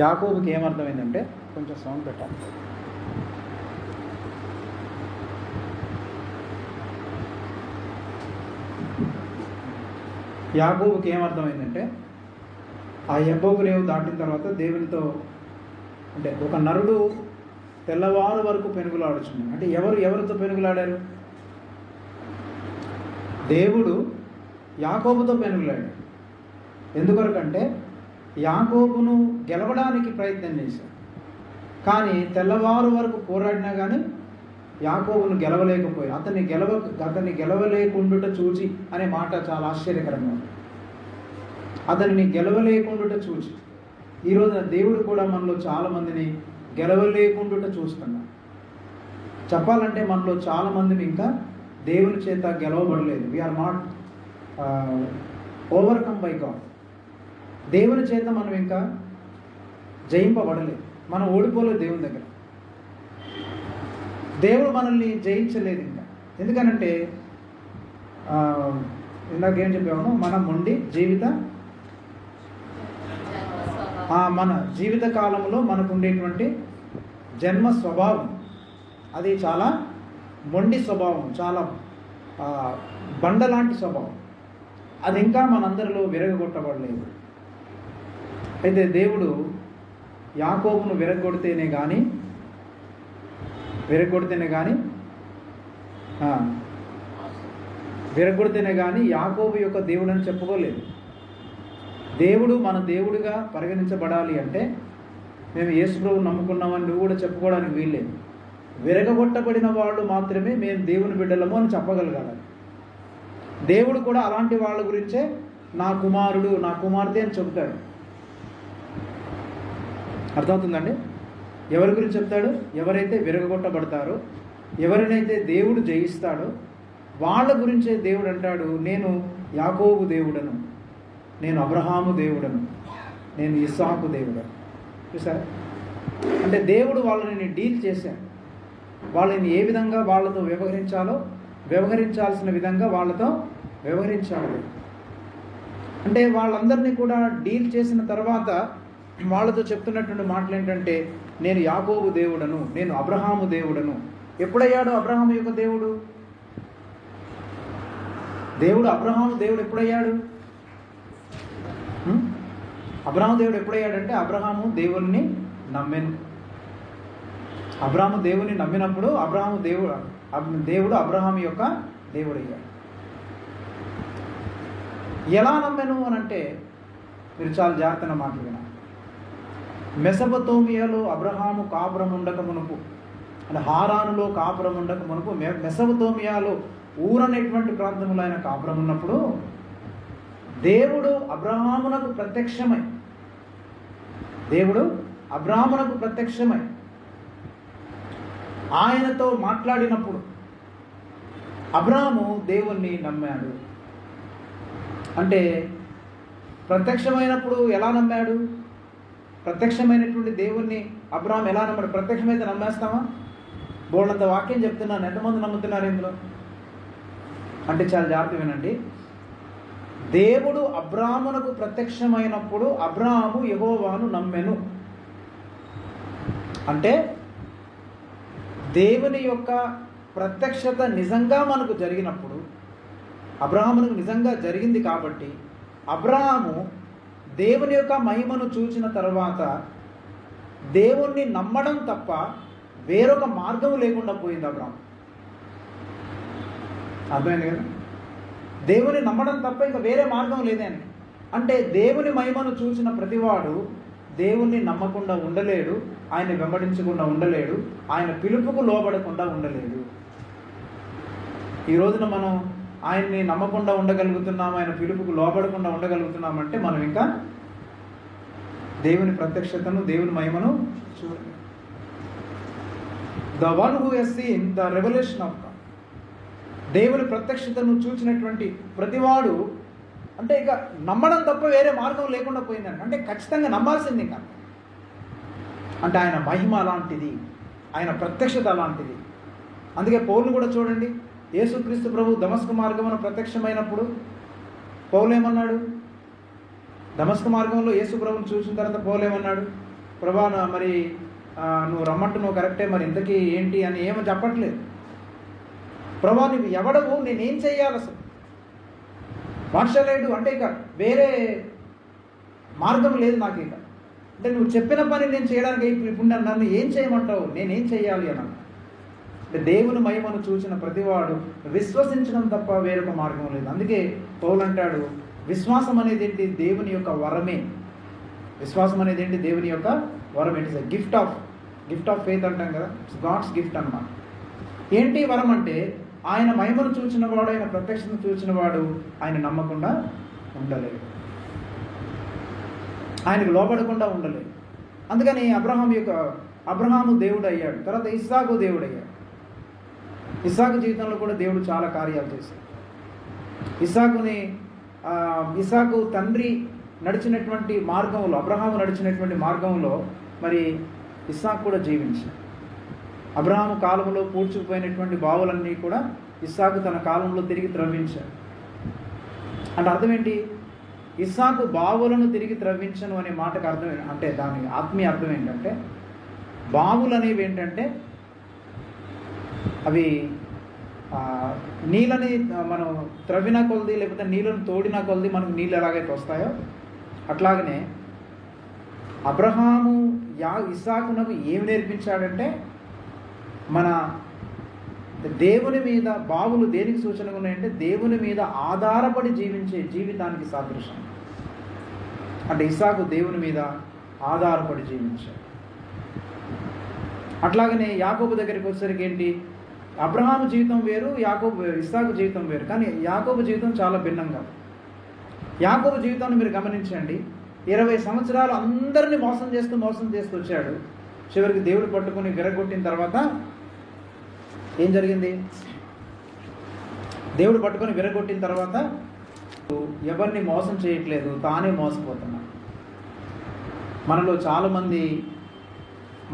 యాకోబుకి ఏమర్థమైందంటే, కొంచెం సౌండ్ పెట్టాలి. యాకోబుకి ఏమర్థమైందంటే, ఆ యబ్బోకు రేవు దాటిన తర్వాత దేవునితో, అంటే ఒక నరుడు తెల్లవారు వరకు పెనుగులాడుచున్నాడు. అంటే ఎవరితో పెనుగులాడారు? దేవుడు యాకోబుతో పెనుగులాడాడు. ఎందుకొరకంటే యాకోబును గెలవడానికి ప్రయత్నం చేశాడు. కానీ తెల్లవారు వరకు పోరాడినా కానీ యాకోబును గెలవలేకపోయాడు. అతన్ని గెలవలేకుండుట చూచి అనే మాట చాలా ఆశ్చర్యకరంగా ఉంది. అతన్ని గెలవలేకుండుట చూచి. ఈరోజు దేవుడు కూడా మనలో చాలామందిని గెలవలేకుండుట చూస్తున్నాడు. చెప్పాలంటే మనలో చాలామందిని ఇంకా దేవుని చేత గెలవబడలేదు. We are not overcome by God. దేవుని చేత మనం ఇంకా జయింపబడలేదు. మనం ఓడిపోలేదు దేవుని దగ్గర. దేవుడు మనల్ని జయించలేదు ఇంకా. ఎందుకనంటే ఇందాకేం చెప్పాము, మనం ఉండి మన జీవిత కాలంలో మనకు ఉండేటువంటి జన్మ స్వభావం అది చాలా మొండి స్వభావం, చాలా బండలాంటి స్వభావం. అది ఇంకా మనందరిలో విరగొట్టబడలేదు. అయితే దేవుడు యాకోబును విరగొడితేనే కానీ యాకోబు యొక్క దేవుడు అని చెప్పుకోలేదు. దేవుడు మన దేవుడిగా పరిగణించబడాలి అంటే మేము యేసు ప్రభువును నమ్ముకున్నామని నువ్వు కూడా చెప్పుకోవడానికి వీల్లేదు. విరగొట్టబడిన వాళ్ళు మాత్రమే మేము దేవుని బిడ్డలము అని చెప్పగలగాలి. దేవుడు కూడా అలాంటి వాళ్ళ గురించే నా కుమారుడు, నా కుమార్తె అని చెప్తాడు. అర్థమవుతుందండి? ఎవరి గురించి చెప్తాడు? ఎవరైతే విరగొట్టబడతారో, ఎవరినైతే దేవుడు జయిస్తాడో వాళ్ళ గురించే దేవుడు అంటాడు, నేను యాకోబు దేవుడను, నేను అబ్రహాము దేవుడను, నేను ఇస్సాకు దేవుడను. చూసారా? అంటే దేవుడు వాళ్ళని డీల్ చేశాడు. వాళ్ళని ఏ విధంగా వాళ్ళతో వ్యవహరించాల్సిన విధంగా వాళ్ళతో వ్యవహరించాడు. అంటే వాళ్ళందరినీ కూడా డీల్ చేసిన తర్వాత వాళ్ళతో చెప్తున్నటువంటి మాటలు ఏంటంటే, నేను యాకోబు దేవుడను, నేను అబ్రహాము దేవుడను. ఎప్పుడయ్యాడు అబ్రహాము యొక్క దేవుడు? అబ్రహాము దేవుడు ఎప్పుడయ్యాడు? అబ్రహాము దేవుడు ఎప్పుడయ్యాడంటే, అబ్రహాము దేవుణ్ణి నమ్మెను. అబ్రహాము దేవుని నమ్మినప్పుడు దేవుడు అబ్రహాము యొక్క దేవుడు అయ్యాడు. ఎలా నమ్మెను అని అంటే, మీరు చాలా జాగ్రత్తగా మాటలు వినాలి. మెసొపొతేమియాలో అబ్రహాము కాపురం ఉండక మునుపు, అంటే హారానులో కాపురం ఉండక మునుపు మెసొపొతేమియాలో ఊరనేటువంటి ప్రాంతంలో ఆయన కాపురం ఉన్నప్పుడు దేవుడు అబ్రహామునకు ప్రత్యక్షమై ఆయనతో మాట్లాడినప్పుడు అబ్రహాము దేవుణ్ణి నమ్మాడు. అంటే ప్రత్యక్షమైనప్పుడు ఎలా నమ్మాడు? ప్రత్యక్షమైనటువంటి దేవుణ్ణి అబ్రహాం ఎలా నమ్మాడు? ప్రత్యక్షమైతే నమ్మేస్తామా? బోళ్ళంత వాక్యం చెప్తున్నాను, ఎంతమంది నమ్ముతున్నారు ఇందులో? అంటే చాలా జాగ్రత్త వినండి. దేవుడు అబ్రాహామునకు ప్రత్యక్షమైనప్పుడు అబ్రాహాము యెహోవాను నమ్మెను. అంటే దేవుని యొక్క ప్రత్యక్షత నిజంగా మనకు జరిగినప్పుడు, అబ్రాహామునకు నిజంగా జరిగింది కాబట్టి అబ్రాహాము దేవుని యొక్క మహిమను చూసిన తర్వాత దేవుణ్ణి నమ్మడం తప్ప వేరొక మార్గం లేకుండా పోయింది అబ్రాహాము. అర్థమైంది కదా? దేవుని నమ్మడం తప్ప ఇంకా వేరే మార్గం లేదని. అంటే దేవుని మహిమను చూసిన ప్రతివాడు దేవుణ్ణి నమ్మకుండా ఉండలేడు, ఆయన వెంబడించకుండా ఉండలేడు, ఆయన పిలుపుకు లోబడకుండా ఉండలేడు. ఈ రోజున మనం ఆయన్ని నమ్మకుండా ఉండగలుగుతున్నాం, ఆయన పిలుపుకు లోబడకుండా ఉండగలుగుతున్నామంటే మనం ఇంకా దేవుని ప్రత్యక్షతను, దేవుని మహిమను చూడలేదు. The one who has seen the revolution of God, దేవుని ప్రత్యక్షతను చూసినటువంటి ప్రతివాడు అంటే ఇక నమ్మడం తప్ప వేరే మార్గం లేకుండా పోయిందండి. అంటే ఖచ్చితంగా నమ్మాల్సింది ఇంకా. అంటే ఆయన మహిమ అలాంటిది, ఆయన ప్రత్యక్షత అలాంటిది. అందుకే పౌలును కూడా చూడండి, యేసుక్రీస్తు ప్రభు దమస్కు మార్గమున ప్రత్యక్షమైనప్పుడు పౌలు ఏమన్నాడు? దమస్కు మార్గంలో యేసు ప్రభువును చూసిన తర్వాత పౌలు ఏమన్నాడు? ప్రభా మరి నువ్వు రమ్మంటున్నావు కరెక్టే, మరి ఇంతకీ ఏంటి అని ఏమో చెప్పట్లేదు. ప్రభా నువ్వు ఎవడవు, నేనేం చెయ్యాలి అసలు, వాట్సలేడు అంటే ఇక వేరే మార్గం లేదు నాకు. ఇక అంటే నువ్వు చెప్పిన పని నేను చేయడానికి ఇప్పుడు నన్ను ఏం చేయమంటావు, నేనేం చెయ్యాలి అని. అంటే దేవుని మహిమను చూసిన ప్రతివాడు విశ్వసించడం తప్ప వేరొక మార్గం లేదు. అందుకే పౌలు అంటాడు, విశ్వాసం అనేది ఏంటి, దేవుని యొక్క వరమే. విశ్వాసం అనేది ఏంటి, దేవుని యొక్క వరం. It is a gift of faith అంటాం కదా, గాడ్స్ గిఫ్ట్ అన్నమాట. ఏంటి వరం అంటే, ఆయన మహిమను చూచిన వాడు, ఆయన ప్రత్యక్షతను చూసిన వాడు ఆయన నమ్మకుండా ఉండలేదు, ఆయనకు లోబడకుండా ఉండలేదు. అందుకని అబ్రహాము దేవుడు అయ్యాడు, తర్వాత ఇస్సాకు దేవుడు అయ్యాడు. ఇస్సాకు జీవితంలో కూడా దేవుడు చాలా కార్యాలు చేశాడు. ఇస్సాకు తండ్రి నడిచినటువంటి మార్గంలో, అబ్రహాము నడిచినటువంటి మార్గంలో మరి ఇస్సాకు కూడా జీవించాడు. అబ్రహాము కాలంలో పూడ్చుకుపోయినటువంటి బావులన్నీ కూడా ఇస్సాకు తన కాలంలో తిరిగి త్రవ్వించాడు. అంటే అర్థం ఏంటి, ఇస్సాకు బావులను తిరిగి త్రవ్వించను అనే మాటకు అర్థం అంటే, దాని ఆత్మీయ అర్థం ఏంటంటే, బావులు అనేవి ఏంటంటే అవి నీళ్ళని మనం త్రవ్విన కొలది, లేకపోతే నీళ్ళను తోడిన కొలది మనకు నీళ్ళు ఎలాగైతే వస్తాయో, అట్లాగనే అబ్రహాము ఇస్సాకునకు ఏమి నేర్పించాడంటే, మన దేవుని మీద బావులు దేనికి సూచనగా ఉన్నాయంటే, దేవుని మీద ఆధారపడి జీవించే జీవితానికి సాదృశ్యం. అంటే ఇస్సాకు దేవుని మీద ఆధారపడి జీవించాడు. అట్లాగనే యాకోబు దగ్గరికి వచ్చేసరికి ఏంటి, అబ్రహాము జీవితం వేరు, ఇస్సాకు జీవితం వేరు. కానీ యాకోబు జీవితం చాలా భిన్నంగా. యాకోబు జీవితాన్ని మీరు గమనించండి, 20 సంవత్సరాలు అందరినీ మోసం చేస్తూ వచ్చాడు. చివరికి దేవుడు పట్టుకుని విరగొట్టిన తర్వాత ఏం జరిగింది, దేవుడు పట్టుకొని విరగొట్టిన తర్వాత ఎవరిని మోసం చేయట్లేదు, తానే మోసపోతున్నాడు. మనలో చాలామంది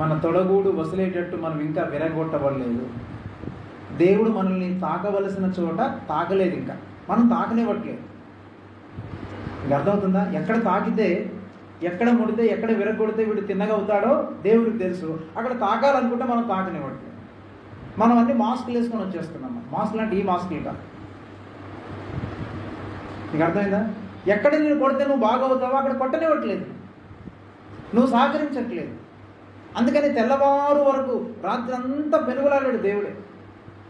మన తొడగూడు వసిలేటట్టు మనం ఇంకా విరగొట్టబడలేదు. దేవుడు మనల్ని తాకవలసిన చోట తాకలేదు, ఇంకా మనం తాకనివ్వట్లేదు. ఇంకా అర్థమవుతుందా, ఎక్కడ తాకితే, ఎక్కడ ముడితే, ఎక్కడ విరగొడితే వీడు తిన్నగా అవుతాడో దేవుడికి తెలుసు. అక్కడ తాకాలనుకుంటే మనం తాకనివ్వట్లేదు. మనం అన్ని మాస్కులు వేసుకొని వచ్చేస్తున్నాము. మాస్కులు అంటే ఈ మాస్కులు కాదు. నీకు అర్థమైందా, ఎక్కడ నేను కొడితే నువ్వు బాగవుతావో అక్కడ కొట్టనివ్వట్లేదు, నువ్వు సహకరించట్లేదు. అందుకని తెల్లవారు వరకు రాత్రి అంతా పెనుగులాడాడు దేవుడే.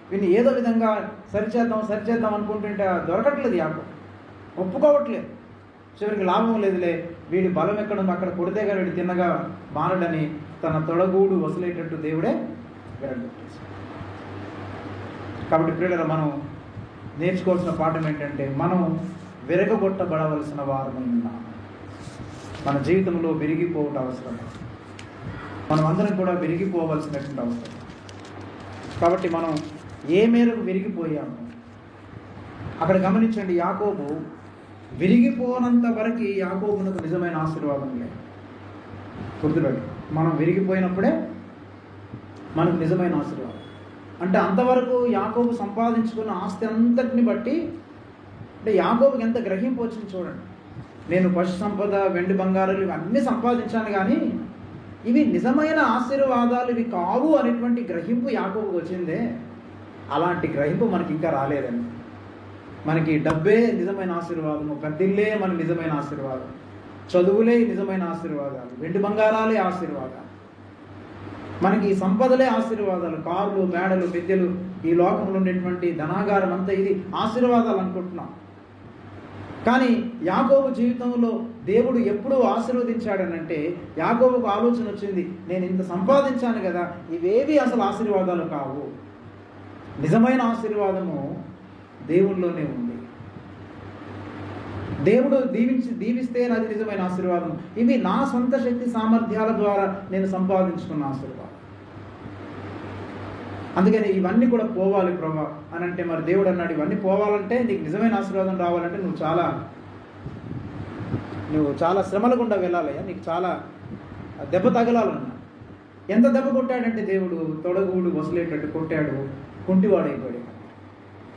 వీడిని ఏదో విధంగా సరిచేద్దాం అనుకుంటుంటే దొరకట్లేదు, యాకోబు ఒప్పుకోవట్లేదు. చివరికి లాభం లేదులే, వీడి బలం ఎక్కడుందో అక్కడ కొడితే కానీ వీడు తిన్నగా మానడని తన తొడగూడు వసలేటట్టు దేవుడే విరగొట్టేశాడు. కాబట్టి ప్రియులారా, మనం నేర్చుకోవాల్సిన పాఠం ఏంటంటే, మనం విరగొట్టబడవలసిన వారమై ఉన్నాం. మన జీవితంలో విరిగిపోవటం అవసరం, మనం అందరం కూడా విరిగిపోవలసినటువంటి అవసరం. కాబట్టి మనం ఏ మేరకు విరిగిపోయాము అక్కడ గమనించండి. యాకోబు విరిగిపోనంత వరకు యాకోబునకు నిజమైన ఆశీర్వాదం లేదు. గుర్తుపెట్టు, మనం విరిగిపోయినప్పుడే మనకు నిజమైన ఆశీర్వాదం. అంటే అంతవరకు యాకోబు సంపాదించుకున్న ఆస్తి అంతటిని బట్టి, అంటే యాకోబుకి ఎంత గ్రహింపు వచ్చింది చూడండి. నేను పశు సంపద, వెండి బంగారాలు ఇవన్నీ సంపాదించాను, కానీ ఇవి నిజమైన ఆశీర్వాదాలు ఇవి కావు అనేటువంటి గ్రహింపు యాకోబుకి వచ్చిందే. అలాంటి గ్రహింపు మనకి ఇంకా రాలేదండి. మనకి డబ్బే నిజమైన ఆశీర్వాదము, పెద్దిల్లే మన నిజమైన ఆశీర్వాదం, చదువులే నిజమైన ఆశీర్వాదాలు, వెండి బంగారాలే ఆశీర్వాదాలు, మనకి ఈ సంపదలే ఆశీర్వాదాలు, కార్లు, మేడలు, విద్యలు, ఈ లోకంలో ఉండేటువంటి ధనాగారం అంతా ఇది ఆశీర్వాదాలు అనుకుంటున్నాం. కానీ యాకోబు జీవితంలో దేవుడు ఎప్పుడు ఆశీర్వదించాడనంటే, యాకోబుకు ఆలోచన వచ్చింది, నేను ఇంత సంపాదించాను కదా, ఇవేవి అసలు ఆశీర్వాదాలు కావు, నిజమైన ఆశీర్వాదము దేవుళ్ళలోనే ఉంది. దేవుడు దీవిస్తే అది నిజమైన ఆశీర్వాదం. ఇవి నా సొంత శక్తి సామర్థ్యాల ద్వారా నేను సంపాదించుకున్న ఆశీర్వాదం. అందుకని ఇవన్నీ కూడా పోవాలి ప్రభా అని అంటే, మరి దేవుడు అన్నాడు, ఇవన్నీ పోవాలంటే, నీకు నిజమైన ఆశీర్వాదం రావాలంటే నువ్వు చాలా శ్రమల గుండా వెళ్ళాలయ్యా, నీకు చాలా దెబ్బ తగలాలన్నా. ఎంత దెబ్బ కొట్టాడంటే దేవుడు తొడగూడు వసలేటట్టు కొట్టాడు, కుంటివాడైపోయాడు.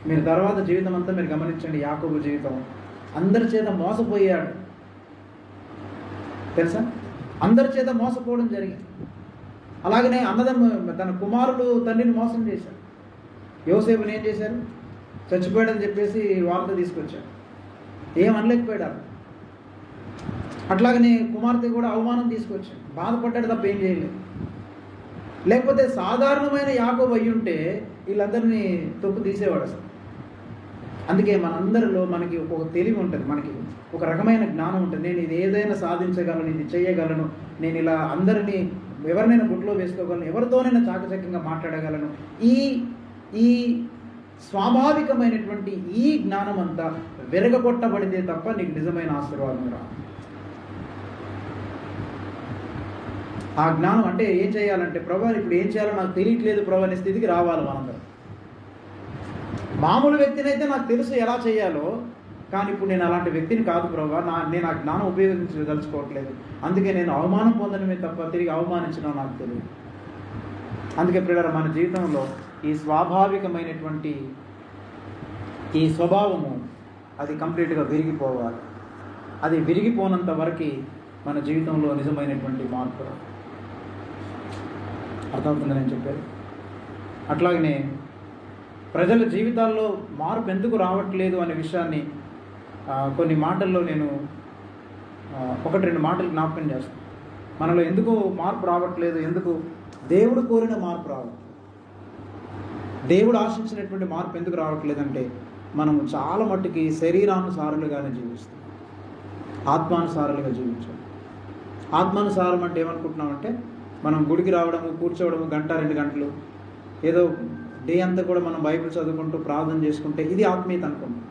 మీరు తర్వాత జీవితం అంతా మీరు గమనించండి, యాకోబు జీవితం అందరి చేత మోసపోయాడు తెలుసా. అందరి చేత మోసపోవడం జరిగింది. అలాగనే తన కుమారులు తండ్రిని మోసం చేశారు. యోసేపుని ఏం చేశారు? చచ్చిపోయాడని చెప్పేసి వార్త తీసుకొచ్చారు. ఏం అనలేకపోయాడు. అట్లాగనే కుమార్తె కూడా అవమానం తీసుకొచ్చాడు. బాధపడ్డాడు తప్ప ఏం చేయలేదు. లేకపోతే సాధారణమైన యాకోబు అయ్యి ఉంటే వీళ్ళందరినీ తొక్కు తీసేవాడు అసలు. అందుకే మనందరిలో మనకి ఒక తెలివి ఉంటుంది, మనకి ఒక రకమైన జ్ఞానం ఉంటుంది. నేను ఇది ఏదైనా సాధించగలను, ఇది చేయగలను, నేను ఇలా అందరినీ ఎవరినైనా గుట్లో వేసుకోగలను, ఎవరితోనైనా చాకచక్యంగా మాట్లాడగలను. ఈ స్వాభావికమైనటువంటి ఈ జ్ఞానం అంతా విరగొట్టబడితే తప్ప నీకు నిజమైన ఆశీర్వాదం రాదు. ఆ జ్ఞానం అంటే ఏం చేయాలంటే, ప్రభు ఇప్పుడు ఏం చేయాలో నాకు తెలియట్లేదు ప్రభు అనే స్థితికి రావాలి మనందరం. మామూలు వ్యక్తినైతే నాకు తెలుసు ఎలా చేయాలో, కానీ ఇప్పుడు నేను అలాంటి వ్యక్తిని కాదు ప్రభు, నేను ఆ జ్ఞానం ఉపయోగించదలుచుకోవట్లేదు. అందుకే నేను అవమానం పొందడమే తప్ప తిరిగి అవమానించడం నాకు తెలియదు. అందుకే ప్రియులారా, మన జీవితంలో ఈ స్వాభావికమైనటువంటి ఈ స్వభావము అది కంప్లీట్గా విరిగిపోవాలి. అది విరిగిపోనంత వరకు మన జీవితంలో నిజమైనటువంటి మార్పు అర్థమవుతుందని నేను చెప్పాను. అట్లాగనే ప్రజల జీవితాల్లో మార్పు ఎందుకు రావట్లేదు అనే విషయాన్ని కొన్ని మాటల్లో నేను 1-2 మాటలు జ్ఞాపకం చేస్తాను. మనలో ఎందుకు మార్పు రావట్లేదు, ఎందుకు దేవుడు కోరిన మార్పు రావట్లేదు, దేవుడు ఆశించినటువంటి మార్పు ఎందుకు రావట్లేదంటే, మనము చాలా మట్టుకి శరీరానుసారులుగానే జీవిస్తాం, ఆత్మానుసారులుగా జీవించాలి. ఆత్మానుసారం అంటే ఏమనుకుంటున్నామంటే, మనం గుడికి రావడము, కూర్చోవడము, 1-2 గంటలు ఏదో డే అంతా కూడా మనం బైబిల్ చదువుకుంటూ ప్రార్థన చేసుకుంటే ఇది ఆత్మీయత అనుకుంటున్నాం,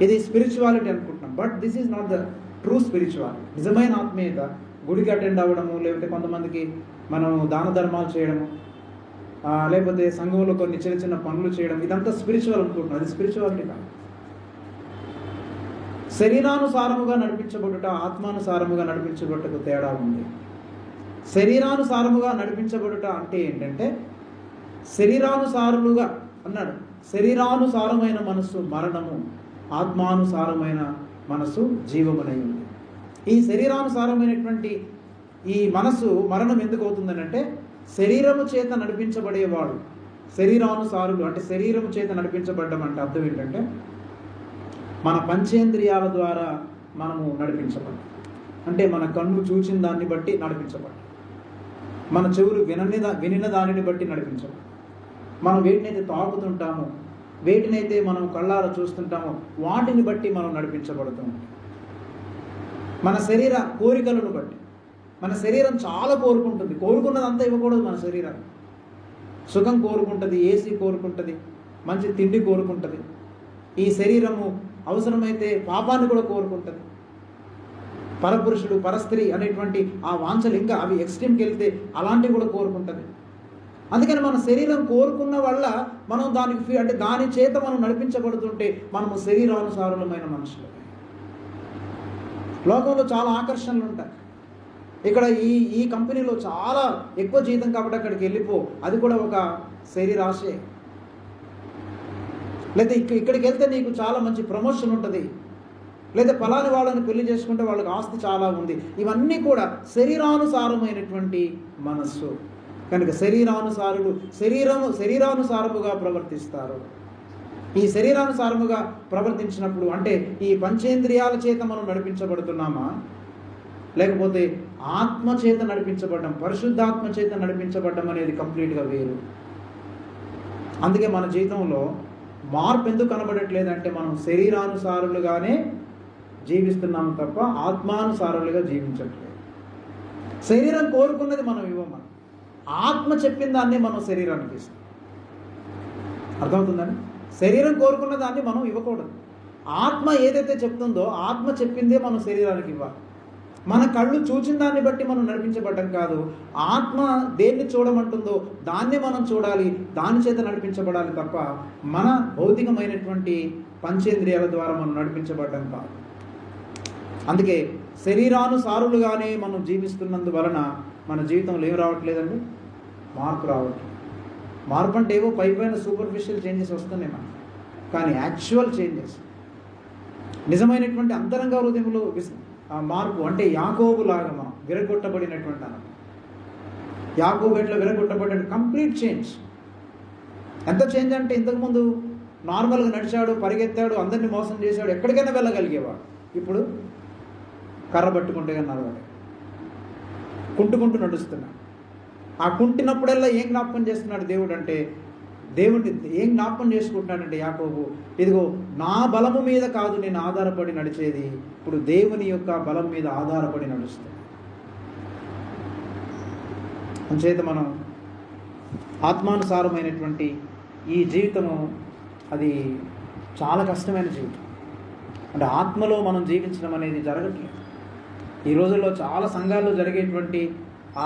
ఇది స్పిరిచువాలిటీ అనుకుంటున్నాం. But this is not the true spirituality. నిజమైన ఆత్మీయత గుడికి అటెండ్ అవ్వడము, లేకపోతే కొంతమందికి మనం దాన ధర్మాలు చేయడము, లేకపోతే సంఘంలో కొన్ని చిన్న చిన్న పనులు చేయడం, ఇదంతా స్పిరిచువల్ అనుకుంటున్నాం. అది స్పిరిచువాలిటీ కాదు. శరీరానుసారముగా నడిపించబడుట, ఆత్మానుసారముగా నడిపించబడుటకు తేడా ఉంది. శరీరానుసారముగా నడిపించబడుట అంటే ఏంటంటే, శరీరానుసారులుగా అన్నాడు, శరీరానుసారమైన మనస్సు మరణము, ఆత్మానుసారమైన మనస్సు జీవమునై ఉంది. ఈ శరీరానుసారమైనటువంటి ఈ మనస్సు మరణం ఎందుకు అవుతుందని అంటే, శరీరము చేత నడిపించబడేవాడు శరీరానుసారులు అంటే శరీరము చేత నడిపించబడ్డం అంటే అర్థం ఏంటంటే, మన పంచేంద్రియాల ద్వారా మనము నడిపించబడ్డాం. అంటే మన కన్ను చూచిన దాన్ని బట్టి నడిపించబడ్డాం, మన చెవులు వినిన దానిని బట్టి నడిపించబడ్డాం. మనం వేటినైతే తాకుతుంటామో, వేటినైతే మనం కళ్ళారా చూస్తుంటామో వాటిని బట్టి మనం నడిపించబడుతూ ఉంటాం. మన శరీర కోరికలను బట్టి. మన శరీరం చాలా కోరుకుంటుంది, కోరుకున్నదంతా ఇవ్వకూడదు. మన శరీరం సుఖం కోరుకుంటుంది, ఏసీ కోరుకుంటుంది, మంచి తిండి కోరుకుంటుంది. ఈ శరీరము అవసరమైతే పాపాన్ని కూడా కోరుకుంటుంది. పరపురుషుడు, పరస్త్రీ అనేటువంటి ఆ వాంఛలు ఇంకా అవి ఎక్స్ట్రీమ్కి వెళ్తే అలాంటివి కూడా కోరుకుంటుంది. అందుకని మన శరీరం కోరుకున్న వల్ల మనం దానికి అంటే దాని చేత మనం నడిపించబడుతుంటే మనము శరీరానుసారులమైన మనుషులు. లోకంలో చాలా ఆకర్షణలు ఉంటాయి. ఇక్కడ ఈ కంపెనీలో చాలా ఎక్కువ జీతం కాబట్టి అక్కడికి వెళ్ళిపో, అది కూడా ఒక శరీరాశే. లేదా ఇక్కడికి వెళ్తే నీకు చాలా మంచి ప్రమోషన్ ఉంటుంది, లేదా ఫలాని వాళ్ళని పెళ్లి చేసుకుంటే వాళ్ళకి ఆస్తి చాలా ఉంది. ఇవన్నీ కూడా శరీరానుసారమైనటువంటి మనస్సు. కనుక శరీరానుసారముగా ప్రవర్తిస్తారు. ఈ శరీరానుసారముగా ప్రవర్తించినప్పుడు అంటే ఈ పంచేంద్రియాల చేత మనం నడిపించబడుతున్నామా, లేకపోతే ఆత్మ చేత నడిపించబడ్డం, పరిశుద్ధాత్మ చేత నడిపించబడ్డం అనేది కంప్లీట్గా వేరు. అందుకే మన జీవితంలో మార్పు ఎందుకు కనబడట్లేదంటే, మనం శరీరానుసారులుగానే జీవిస్తున్నాము తప్ప ఆత్మానుసారులుగా జీవించట్లేదు. శరీరం కోరుకున్నది మనం ఇవ్వమని, ఆత్మ చెప్పిన దాన్ని మనం శరీరానికి ఇస్తాం. అర్థమవుతుందని, శరీరం కోరుకున్న దాన్ని మనం ఇవ్వకూడదు. ఆత్మ ఏదైతే చెప్తుందో ఆత్మ చెప్పిందే మనం శరీరానికి ఇవ్వాలి. మన కళ్ళు చూచిన దాన్ని బట్టి మనం నడిపించబడ్డం కాదు, ఆత్మ దేన్ని చూడమంటుందో దాన్ని మనం చూడాలి, దాని చేత నడిపించబడాలి తప్ప మన భౌతికమైనటువంటి పంచేంద్రియాల ద్వారా మనం నడిపించబడ్డం కాదు. అందుకే శరీరానుసారులుగానే మనం జీవిస్తున్నందువలన మన జీవితంలో ఏం రావట్లేదండి, మార్పు రావట్లేదు. మార్పు అంటే ఏవో పైన సూపర్ఫిషియల్ చేంజెస్ వస్తున్నాయి మనకి, కానీ యాక్చువల్ చేంజెస్, నిజమైనటువంటి అంతరంగ హృదయంలో మార్పు, అంటే యాకోబు లాగా మనం విరగొట్టబడినటువంటి అనం. యాకోబు ఎట్లా విరగొట్టబడ్డాడు, కంప్లీట్ చేంజ్. ఎంత చేంజ్ అంటే ఇంతకుముందు నార్మల్గా నడిచాడు, పరిగెత్తాడు, అందరినీ మోసం చేశాడు, ఎక్కడికైనా వెళ్ళగలిగేవాడు. ఇప్పుడు కర్ర పట్టుకుంటే నడవాలి, కుంటుకుంటూ నడుస్తున్నాడు. ఆ కుంటినప్పుడల్లా ఏం జ్ఞాపకం చేస్తున్నాడు దేవుడు అంటే, దేవుడిని ఏం జ్ఞాపకం చేసుకుంటున్నాడంటే యాకోబు, ఇదిగో నా బలము మీద కాదు నేను ఆధారపడి నడిచేది, ఇప్పుడు దేవుని యొక్క బలం మీద ఆధారపడి నడుస్తుంది. అంచేత మనం ఆత్మానుసారమైనటువంటి ఈ జీవితము అది చాలా కష్టమైన జీవితం. అంటే ఆత్మలో మనం జీవించడం అనేది జరగట్లేదు. ఈ రోజుల్లో చాలా సంఘాల్లో జరిగేటువంటి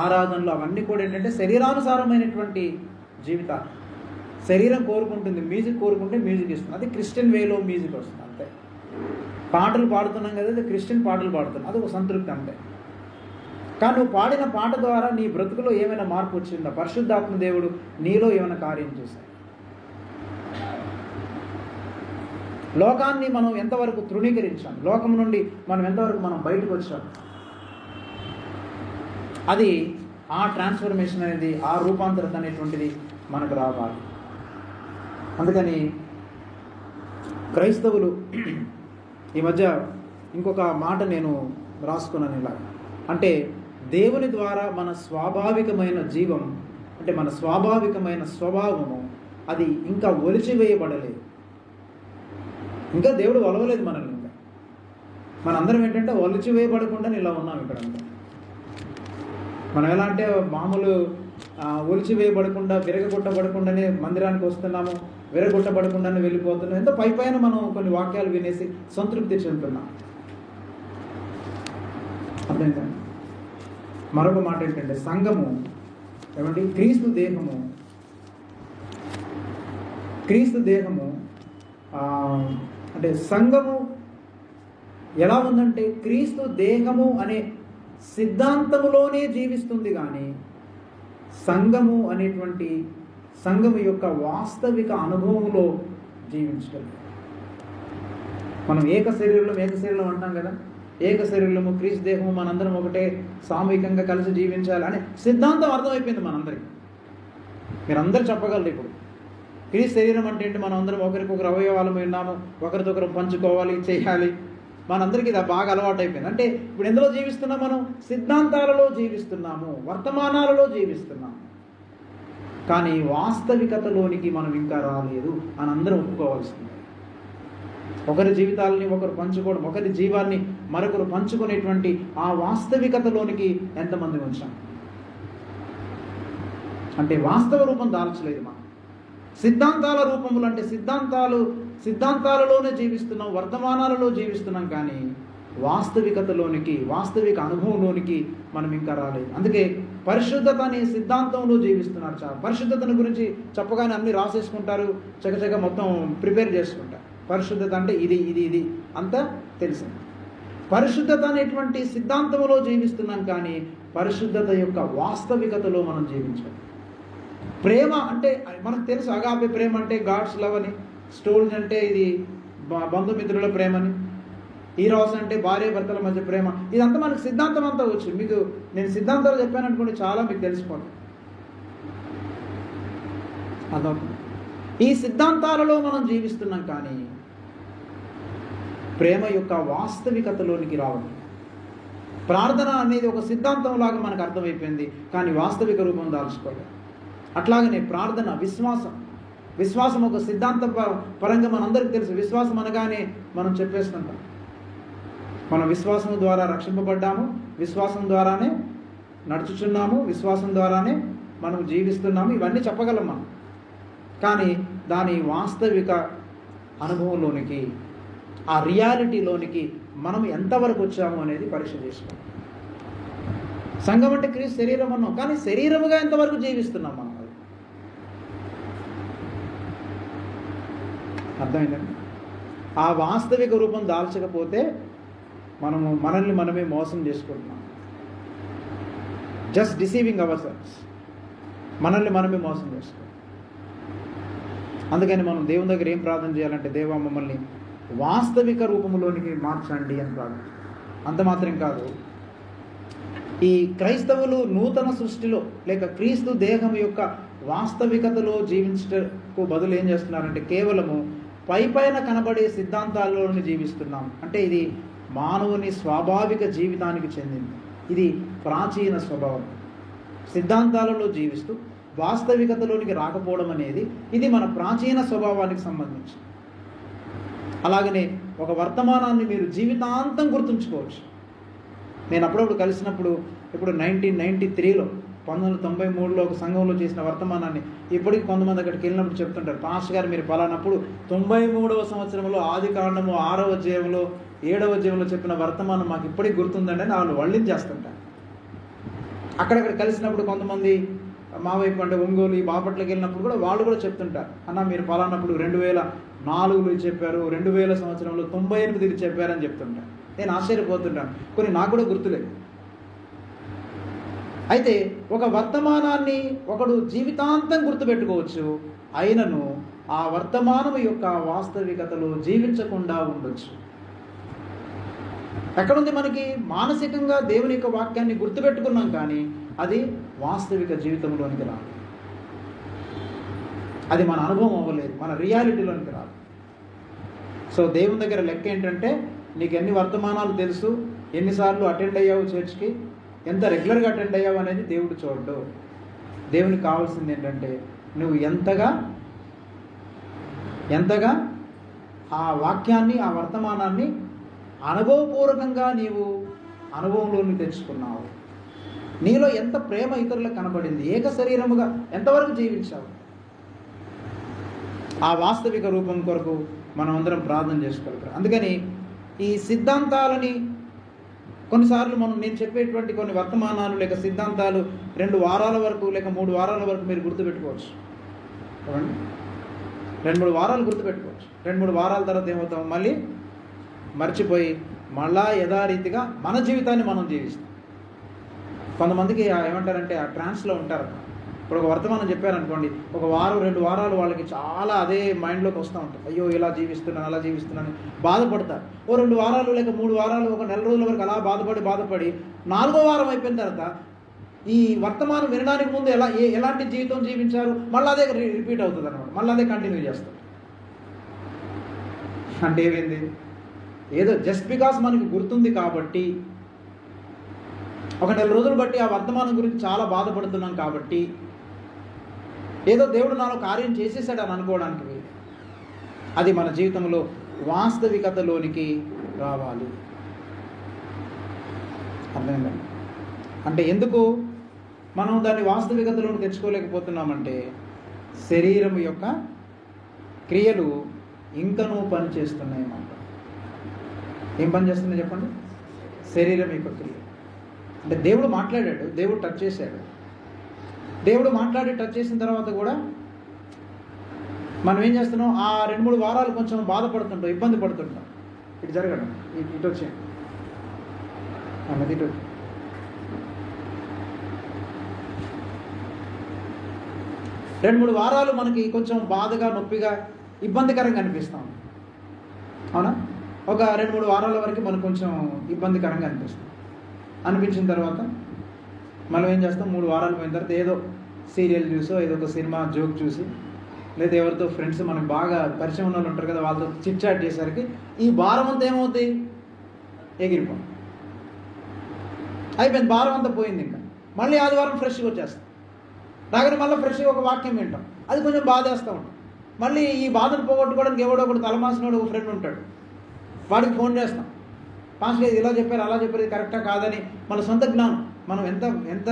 ఆరాధనలు అవన్నీ కూడా ఏంటంటే శరీరానుసారమైనటువంటి జీవితాలు. శరీరం కోరుకుంటుంది, మ్యూజిక్ కోరుకుంటే మ్యూజిక్ ఇస్తుంది, అది క్రిస్టియన్ వేలో మ్యూజిక్ వస్తుంది అంతే. పాటలు పాడుతున్నాం కదా, అది క్రిస్టియన్ పాటలు పాడుతున్నాం, అది ఒక సంతృప్తి అంతే. కానీ నువ్వు పాడిన పాట ద్వారా నీ బ్రతుకులో ఏమైనా మార్పు వచ్చిందా? పరిశుద్ధాత్మ దేవుడు నీలో ఏమైనా కార్యం చేశాడు? లోకాన్ని మనం ఎంతవరకు తృణీకరించాం, లోకం నుండి మనం ఎంతవరకు మనం బయటకు వచ్చాం, అది ఆ ట్రాన్స్ఫర్మేషన్ అనేది, ఆ రూపాంతరత అనేటువంటిది మనకు రావాలి. అందుకని క్రైస్తవులు ఈ మధ్య ఇంకొక మాట నేను రాసుకున్నాను ఇలా, అంటే దేవుని ద్వారా మన స్వాభావికమైన జీవం, అంటే మన స్వాభావికమైన స్వభావము అది ఇంకా ఒలిచివేయబడలేదు. ఇంకా దేవుడు ఒలవలేదు మనల్ని. ఇంకా మనందరం ఏంటంటే ఒలిచివేయబడకుండా ఇలా ఉన్నాం ఇక్కడ. మనం ఎలా అంటే మామూలు ఒలిచివేయబడకుండా, విరగొట్టబడకుండానే మందిరానికి వస్తున్నాము, విరగొట్టబడకుండానే వెళ్ళిపోతున్నాం. ఎంతో పైన మనం కొన్ని వాక్యాలు వినేసి సంతృప్తి చెందుతున్నాం. అర్థమైందండి? మరొక మాట ఏంటంటే సంఘము ఏమంటే క్రీస్తు దేహము అంటే సంఘము ఎలా ఉందంటే క్రీస్తు దేహము అనే సిద్ధాంతములోనే జీవిస్తుంది, కానీ సంఘము అనేటువంటి సంఘము యొక్క వాస్తవిక అనుభవంలో జీవించడం. మనం ఏక శరీరం అంటాం కదా, ఏక శరీరము క్రీస్తు దేహము మనందరం ఒకటే, సామూహికంగా కలిసి జీవించాలి అనే సిద్ధాంతం అర్థమైపోయింది మనందరికీ. మీరందరూ చెప్పగలరు ఇప్పుడు క్రీస్తు శరీరం అంటే ఏంటి, మనం అందరం ఒకరికొకరు అవయవాలు ఉన్నాము, ఒకరికొకరు పంచుకోవాలి, చేయాలి. మనందరికీ ఇది బాగా అలవాటు అయిపోయింది. అంటే ఇప్పుడు ఎందులో జీవిస్తున్నాం, మనం సిద్ధాంతాలలో జీవిస్తున్నాము, వర్తమానాలలో జీవిస్తున్నాము, కానీ వాస్తవికతలోనికి మనం ఇంకా రాలేదు అని అందరం ఒప్పుకోవాల్సింది. ఒకరి జీవితాలని ఒకరు పంచుకోవడం, ఒకరి జీవాన్ని మరొకరు పంచుకునేటువంటి ఆ వాస్తవికతలోనికి ఎంతమంది వచ్చాం? అంటే వాస్తవ రూపం దాల్చలేదు మనం. సిద్ధాంతాల రూపములు అంటే సిద్ధాంతాలలోనే జీవిస్తున్నాం, వర్తమానాలలో జీవిస్తున్నాం, కానీ వాస్తవికతలోనికి, వాస్తవిక అనుభవంలోనికి మనం ఇంకా రాలేదు. అందుకే పరిశుద్ధత అనే సిద్ధాంతంలో జీవిస్తున్నారు. చాలా పరిశుద్ధతను గురించి చెప్పగానే అన్ని రాసేసుకుంటారు, చకచక మొత్తం ప్రిపేర్ చేసుకుంటారు. పరిశుద్ధత అంటే ఇది అంతా తెలిసింది. పరిశుద్ధత అనేటువంటి సిద్ధాంతంలో జీవిస్తున్నాం, కానీ పరిశుద్ధత యొక్క వాస్తవికతలో మనం జీవించాలి. ప్రేమ అంటే మనకు తెలుసు, అగాపే ప్రేమ అంటే గాడ్స్ లవ్ అని, స్టోల్స్ అంటే ఇది బంధుమిత్రుల ప్రేమని, ఈరోస్ అంటే భార్య భర్తల మధ్య ప్రేమ, ఇదంతా మనకు సిద్ధాంతం అంతా వచ్చు. మీకు నేను సిద్ధాంతాలు చెప్పాను అనుకోండి, చాలా మీకు తెలిసిపోతుంది. అదవుతుంది. ఈ సిద్ధాంతాలలో మనం జీవిస్తున్నాం, కానీ ప్రేమ యొక్క వాస్తవికతలోనికి రావడం. ప్రార్థన అనేది ఒక సిద్ధాంతం లాగా మనకు అర్థమైపోయింది, కానీ వాస్తవిక రూపం దాల్చుకోలేదు. అట్లాగనే ప్రార్థన, విశ్వాసం ఒక సిద్ధాంత పరంగా మనందరికీ తెలుసు. విశ్వాసం అనగానే మనం చెప్పేస్తుంటాం, మనం విశ్వాసం ద్వారా రక్షింపబడ్డాము, విశ్వాసం ద్వారానే నడుచుచున్నాము, విశ్వాసం ద్వారానే మనం జీవిస్తున్నాము, ఇవన్నీ చెప్పగలం మనం. కానీ దాని వాస్తవిక అనుభవంలోనికి, ఆ రియాలిటీలోనికి మనం ఎంతవరకు వచ్చాము అనేది పరీక్ష చేసుకోవాలి. సంఘం అంటే క్రీస్తు శరీరం అన్నాం, కానీ శరీరముగా ఎంతవరకు జీవిస్తున్నాం మనం? అది అర్థమైందండి? ఆ వాస్తవిక రూపం దాల్చకపోతే మనల్ని మనమే మోసం చేసుకుంటున్నాం. జస్ట్ డిసీవింగ్ అవర్ సెల్వ్స్, మనల్ని మనమే మోసం చేసుకుంటాం. అందుకని మనం దేవుని దగ్గర ఏం ప్రార్థన చేయాలంటే, దేవా మమ్మల్ని వాస్తవిక రూపంలోనికి మార్చండి అని ప్రార్థన. అంత మాత్రం కాదు, ఈ క్రైస్తవులు నూతన సృష్టిలో లేక క్రీస్తు దేహం యొక్క వాస్తవికతలో జీవించటకు బదులు ఏం చేస్తున్నారంటే కేవలము పైపైన కనబడే సిద్ధాంతాల్లోని జీవిస్తున్నాం. అంటే ఇది మానవుని స్వాభావిక జీవితానికి చెందింది. ఇది ప్రాచీన స్వభావం. సిద్ధాంతాలలో జీవిస్తూ వాస్తవికతలోనికి రాకపోవడం అనేది ఇది మన ప్రాచీన స్వభావానికి సంబంధించి. అలాగనే ఒక వర్తమానాన్ని మీరు జీవితాంతం గుర్తుంచుకోవచ్చు. నేను అప్పుడప్పుడు కలిసినప్పుడు ఇప్పుడు 1993లో 1993లో ఒక సంఘంలో చేసిన వర్తమానాన్ని ఇప్పటికి కొంతమంది అక్కడికి వెళ్ళినప్పుడు చెప్తుంటారు, పాస్టర్ గారు మీరు పలానప్పుడు 93వ సంవత్సరంలో ఆది కాండము 6వ అధ్యాయంలో 7వ అధ్యాయంలో చెప్పిన వర్తమానం మాకు ఇప్పటికి గుర్తుందండి అని వాళ్ళు వల్లించేస్తుంటారు. అక్కడక్కడ కలిసినప్పుడు కొంతమంది మా వైపు అంటే ఒంగోలు ఈ బాపట్లకి వెళ్ళినప్పుడు కూడా వాళ్ళు కూడా చెప్తుంటారు, అన్న మీరు పలానప్పుడు 2004లో చెప్పారు, 2000 సంవత్సరంలో 98 చెప్పారని చెప్తుంటారు. నేను ఆశ్చర్యపోతుంటాను, కొన్ని నాకు కూడా గుర్తులేదు. అయితే ఒక వర్తమానాన్ని ఒకడు జీవితాంతం గుర్తుపెట్టుకోవచ్చు, అయినను ఆ వర్తమానం యొక్క వాస్తవికతలో జీవించకుండా ఉండొచ్చు. ఎక్కడుంది మనకి? మానసికంగా దేవుని యొక్క వాక్యాన్ని గుర్తుపెట్టుకున్నాం కానీ అది వాస్తవిక జీవితంలోనికి రాదు, అది మన అనుభవం అవ్వలేదు, మన రియాలిటీలోనికి రాదు. సో దేవుని దగ్గర లెక్క ఏంటంటే నీకు ఎన్ని వర్తమానాలు తెలుసు, ఎన్నిసార్లు అటెండ్ అయ్యావు చర్చ్కి, ఎంత రెగ్యులర్గా అటెండ్ అయ్యావు అనేది దేవుడు చూడడు. దేవునికి కావాల్సింది ఏంటంటే నువ్వు ఎంతగా ఆ వాక్యాన్ని ఆ వర్తమానాన్ని అనుభవపూర్వకంగా నీవు అనుభవంలోని తెచ్చుకున్నావు, నీలో ఎంత ప్రేమ ఇతరులకు కనబడింది, ఏక శరీరముగా ఎంతవరకు జీవించావు. ఆ వాస్తవిక రూపం కొరకు మనం అందరం ప్రార్థన చేసుకోగలుగుతాం. అందుకని ఈ సిద్ధాంతాలని కొన్నిసార్లు నేను చెప్పేటువంటి కొన్ని వర్తమానాలు లేక సిద్ధాంతాలు 2 వారాల వరకు లేక 3 వారాల వరకు మీరు గుర్తుపెట్టుకోవచ్చు. 2-3 వారాలు గుర్తుపెట్టుకోవచ్చు. 2-3 వారాల తర్వాత ఏమవుతాం, మళ్ళీ మర్చిపోయి మళ్ళా యథారీతిగా మన జీవితాన్ని మనం జీవిస్తాం. కొంతమందికి ఏమంటారంటే ఆ ట్రాన్స్లో ఉంటారు. ఇప్పుడు ఒక వర్తమానం చెప్పారనుకోండి, ఒక వారం 2 వారాలు వాళ్ళకి చాలా అదే మైండ్లోకి వస్తూ ఉంటుంది, అయ్యో ఇలా జీవిస్తున్నాను అలా జీవిస్తున్నాను బాధపడతారు. ఓ 2 వారాలు లేక 3 వారాలు ఒక నెల రోజుల వరకు అలా బాధపడి 4వ వారం అయిపోయిన తర్వాత ఈ వర్తమానం వినడానికి ముందు ఎలాంటి జీవితం జీవించారు మళ్ళీ అదే రిపీట్ అవుతుంది అనమాట, మళ్ళీ అదే కంటిన్యూ చేస్తారు. అంటే ఏమైంది, ఏదో జస్ట్ బికాస్ మనకి గుర్తుంది కాబట్టి, ఒక నెల రోజులు బట్టి ఆ వర్తమానం గురించి చాలా బాధపడుతున్నాం కాబట్టి ఏదో దేవుడు నాలో కార్యం చేసేసాడు అని అనుకోవడానికి వీలు. అది మన జీవితంలో వాస్తవికతలోనికి రావాలి. అర్థమైందండి? అంటే ఎందుకు మనం దాన్ని వాస్తవికతలోకి తెచ్చుకోలేకపోతున్నామంటే శరీరం యొక్క క్రియలు ఇంకనూ పనిచేస్తున్నాయి అన్నమాట. ఏం పని చేస్తున్నాయి చెప్పండి? శరీరం యొక్క క్రియ. అంటే దేవుడు మాట్లాడాడు, దేవుడు టచ్ చేశాడు, దేవుడు మాట్లాడి టచ్ చేసిన తర్వాత కూడా మనం ఏం చేస్తున్నాం, ఆ 2-3 వారాలు కొంచెం బాధపడుతుంటాం, ఇబ్బంది పడుతుంటాం. ఇటు జరగడం, ఇటు వచ్చేయండి అన్నది, ఇటు 2-3 వారాలు మనకి కొంచెం బాధగా నొప్పిగా ఇబ్బందికరంగా అనిపిస్తాం, అవునా? ఒక 2-3 వారాల వరకు మనకు కొంచెం ఇబ్బందికరంగా అనిపించిన తర్వాత మనం ఏం చేస్తాం, 3 వారాలు పోయిన తర్వాత ఏదో సీరియల్ చూసో ఏదో ఒక సినిమా జోక్ చూసి లేదా ఎవరితో ఫ్రెండ్స్ మనకు బాగా పరిచయం ఉన్న వాళ్ళు ఉంటారు కదా, వాళ్ళతో చిట్ చాట్ చేసరికి ఈ భారం అంతా ఏమవుతుంది, ఎగిరిపోం, అయిపోయింది, భారం అంతా పోయింది. ఇంకా మళ్ళీ ఆదివారం ఫ్రెష్గా వచ్చేస్తాం, రాగానే మళ్ళీ ఫ్రెష్గా ఒక వాక్యం వింటాం, అది కొంచెం బాధేస్తూ ఉంటాం. మళ్ళీ ఈ బాధను పోగొట్టుకోవడానికి ఎవడో ఒకటి తలమాసినోడు ఒక ఫ్రెండ్ ఉంటాడు, వాడికి ఫోన్ చేస్తాం, పాస్టర్ ఇలా చెప్పారు అలా చెప్పారు ఇది కరెక్టా కాదని. మన సొంత జ్ఞానం, మనం ఎంత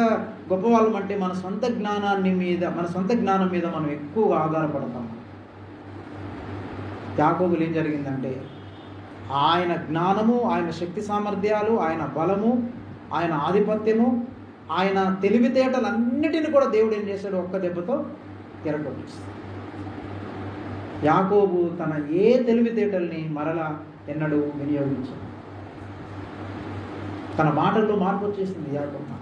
గొప్పవాళ్ళం అంటే మన సొంత జ్ఞానం మీద మనం ఎక్కువగా ఆధారపడతాం. యాకోబులు ఏం జరిగిందంటే ఆయన జ్ఞానము, ఆయన శక్తి సామర్థ్యాలు, ఆయన బలము, ఆయన ఆధిపత్యము, ఆయన తెలివితేటలన్నిటిని కూడా దేవుడు ఏం చేశాడు, ఒక్క దెబ్బతో ఎరగొట్టేస్తాడు. యాకోబు తన ఏ తెలివితేటల్ని మరలా ఎన్నడూ వినియోగించాడు. తన మాటల్లో మార్పు వచ్చేసింది యాకోబు,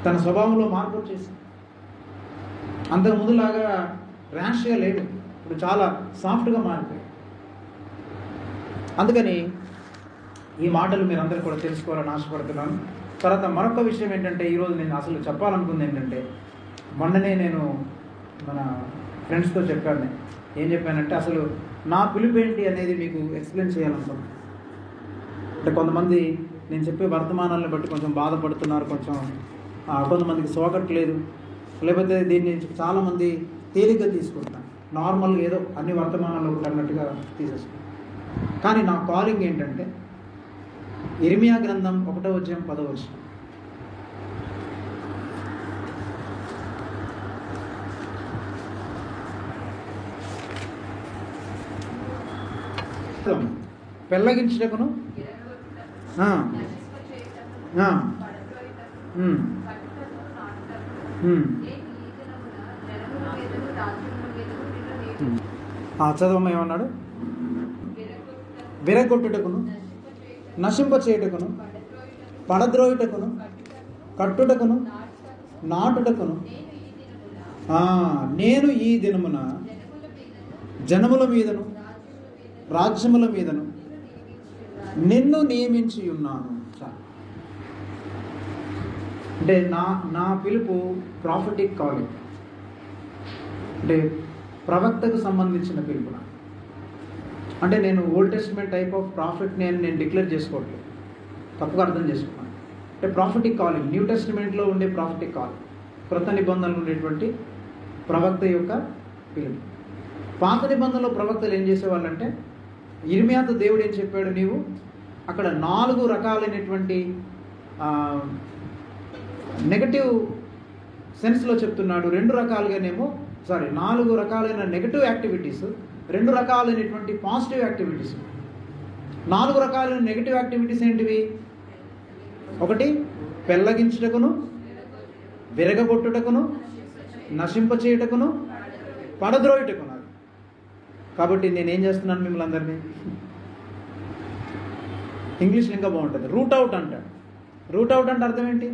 తన స్వభావంలో మార్పు వచ్చేసింది. అంతకు ముందులాగా ర్యాష్గా లేడు, ఇప్పుడు చాలా సాఫ్ట్గా మారిపోయాడు. అందుకని ఈ మాటలు మీరందరూ కూడా తెలుసుకోవాలని ఆశపడుతున్నాను. తర్వాత మరొక విషయం ఏంటంటే, ఈరోజు నేను అసలు చెప్పాలనుకుంది ఏంటంటే, మొన్ననే నేను మన ఫ్రెండ్స్తో చెప్పాను. ఏం చెప్పానంటే, అసలు నా పిలుపు ఏంటి అనేది మీకు ఎక్స్ప్లెయిన్ చేయాలనుకున్నాను. అంటే కొంతమంది నేను చెప్పే వర్తమానాలను బట్టి కొంచెం బాధపడుతున్నారు, కొంతమందికి సోకట్లేదు, లేకపోతే దీన్ని చాలామంది తేలిగ్గా తీసుకుంటున్నారు. నార్మల్గా ఏదో అన్ని వర్తమానాలు ఒకటి అన్నట్టుగా తీసేసుకుంటారు. కానీ నా కాలింగ్ ఏంటంటే, ఇర్మియా గ్రంథం 1వ అధ్యాయం 10వ వచనం. పెళ్ళగించుటకును చదవమ్మ ఏమన్నాడు? విరగొట్టుటకును, నశింప చేయుటకును, పడద్రోయుటకును, కట్టుటకును, నాటుటకును, నేను ఈ దినమున జనముల మీదను రాజ్యముల మీదను నిన్ను నియమించి ఉన్నాను. అంటే నా పిలుపు ప్రాఫిటిక్ కాలింగ్, అంటే ప్రవక్తకు సంబంధించిన పిలుపు. అంటే నేను ఓల్డ్ టెస్ట్మెంట్ టైప్ ఆఫ్ ప్రాఫిట్ని నేను డిక్లేర్ చేసుకోవట్లేదు, తప్పుగా అర్థం చేసుకున్నాను. అంటే ప్రాఫిటిక్ కాలింగ్ న్యూ టెస్ట్మెంట్లో ఉండే ప్రాఫిటిక్ కాలింగ్, క్రొత్త నిబంధనలు ఉండేటువంటి ప్రవక్త యొక్క పిలుపు. పాత నిబంధనలో ప్రవక్తలు ఏం చేసేవాళ్ళంటే, ఇర్మియాతో దేవుడు ఏం చెప్పాడు, నీవు అక్కడ 4 రకాలైనటువంటి నెగటివ్ సెన్స్లో చెప్తున్నాడు. 2 రకాలుగానేమో 4 రకాలైన నెగటివ్ యాక్టివిటీస్, 2 రకాలైనటువంటి పాజిటివ్ యాక్టివిటీస్. 4 రకాలైన నెగటివ్ యాక్టివిటీస్ ఏంటివి? 1 పెళ్ళగించుటకును, విరగగొట్టుటకును, నశింపచేయుటకును, పడద్రోయుటకును. కాబట్టి నేనేం చేస్తున్నాను మిమ్మల్ని అందరినీ, ఇంగ్లీష్లో ఇంకా బాగుంటుంది, రూట్ అవుట్ అంటాడు. రూట్ అవుట్ అంటే అర్థం ఏంటి?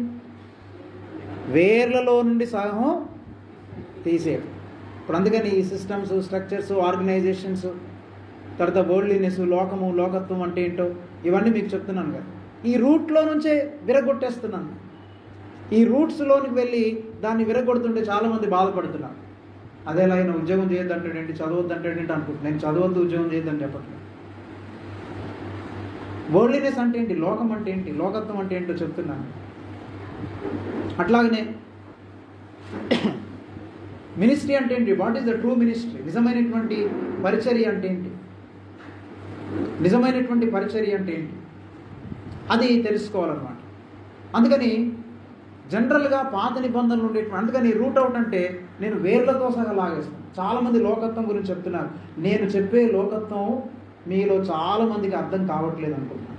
వేర్లలో నుండి సహం తీసేయడం. ఇప్పుడు అందుకని ఈ సిస్టమ్స్, స్ట్రక్చర్స్, ఆర్గనైజేషన్స్, తర్వాత వరల్డ్లీనెస్, లోకము, లోకత్వం అంటే ఏంటో ఇవన్నీ మీకు చెప్తున్నాను కదా. ఈ రూట్లో నుంచే విరగొట్టేస్తున్నాను. ఈ రూట్స్లోనికి వెళ్ళి దాన్ని విరగొడుతుంటే చాలామంది బాధపడుతున్నారు. అదేలా ఆయన ఉద్యోగం చేయొద్దంటాడేంటి, చదవద్దంటాడేంటి అనుకుంటున్నాను. నేను చదవద్దు, ఉద్యోగం చేయొద్దని చెప్పట్లేదు. వరల్డ్లీనెస్ అంటే ఏంటి, లోకం అంటే ఏంటి, లోకత్వం అంటే ఏంటో చెప్తున్నాను. అట్లాగనే మినిస్ట్రీ అంటే ఏంటి, what is the true ministry, నిజమైనటువంటి పరిచర్య అంటే ఏంటి, నిజమైనటువంటి పరిచర్య అంటే ఏంటి, అది తెలుసుకోవాలన్నమాట. అందుకని జనరల్గా పాత నిబంధనలు ఉండేటువంటి, అందుకని రూట్ అవుట్ అంటే నేను వేర్లతో సహా లాగేస్తాను. చాలామంది లోకత్వం గురించి చెప్తున్నారు. నేను చెప్పే లోకత్వం మీలో చాలామందికి అర్థం కావట్లేదు అనుకుంటున్నాను.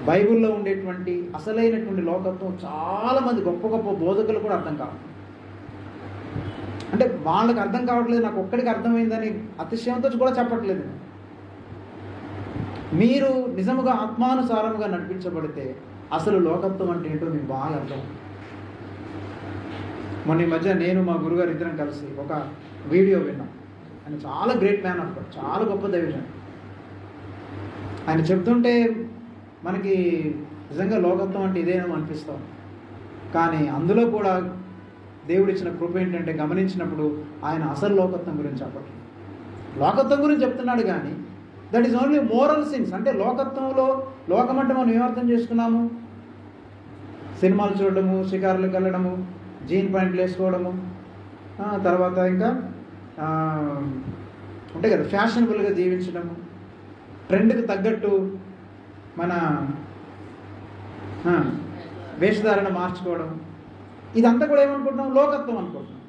బైబిల్లో ఉండేటువంటి అసలైనటువంటి లోకత్వం చాలామంది గొప్ప గొప్ప బోధకులు కూడా అర్థం కావాలి. అంటే వాళ్ళకి అర్థం కావట్లేదు, నాకు ఒక్కడికి అర్థమైందని అతిశయంతో కూడా చెప్పట్లేదు. మీరు నిజముగా ఆత్మానుసారంగా నడిపించబడితే అసలు లోకత్వం అంటే ఏంటో మీకు బాగా అర్థం. మొన్న ఈ మధ్య నేను మా గురుగారు ఇద్దరం కలిసి ఒక వీడియో విన్నాం. ఆయన చాలా గ్రేట్ మ్యాన్ ఆఫ్ గాడ్, చాలా గొప్ప దైవజన్. ఆయన చెప్తుంటే మనకి నిజంగా లోకత్వం అంటే ఇదేమో అనిపిస్తాం. కానీ అందులో కూడా దేవుడిచ్చిన కృప ఏంటంటే, గమనించినప్పుడు ఆయన అసలు లోకత్వం గురించి చెప్పట్లేదు. లోకత్వం గురించి చెప్తున్నాడు కానీ that is only moral since. అంటే లోకత్వంలో, లోకం అంటే మనం ఏమర్థం చేసుకున్నాము, సినిమాలు చూడడము, షికారులకు వెళ్ళడము, జీన్ ప్యాంట్లు వేసుకోవడము, తర్వాత ఇంకా ఉంటాయి కదా ఫ్యాషనబుల్గా జీవించడము, ట్రెండ్కి తగ్గట్టు మన వేషధారణ మార్చుకోవడం, ఇదంతా కూడా ఏమనుకుంటున్నాం, లోకత్వం అనుకుంటున్నాం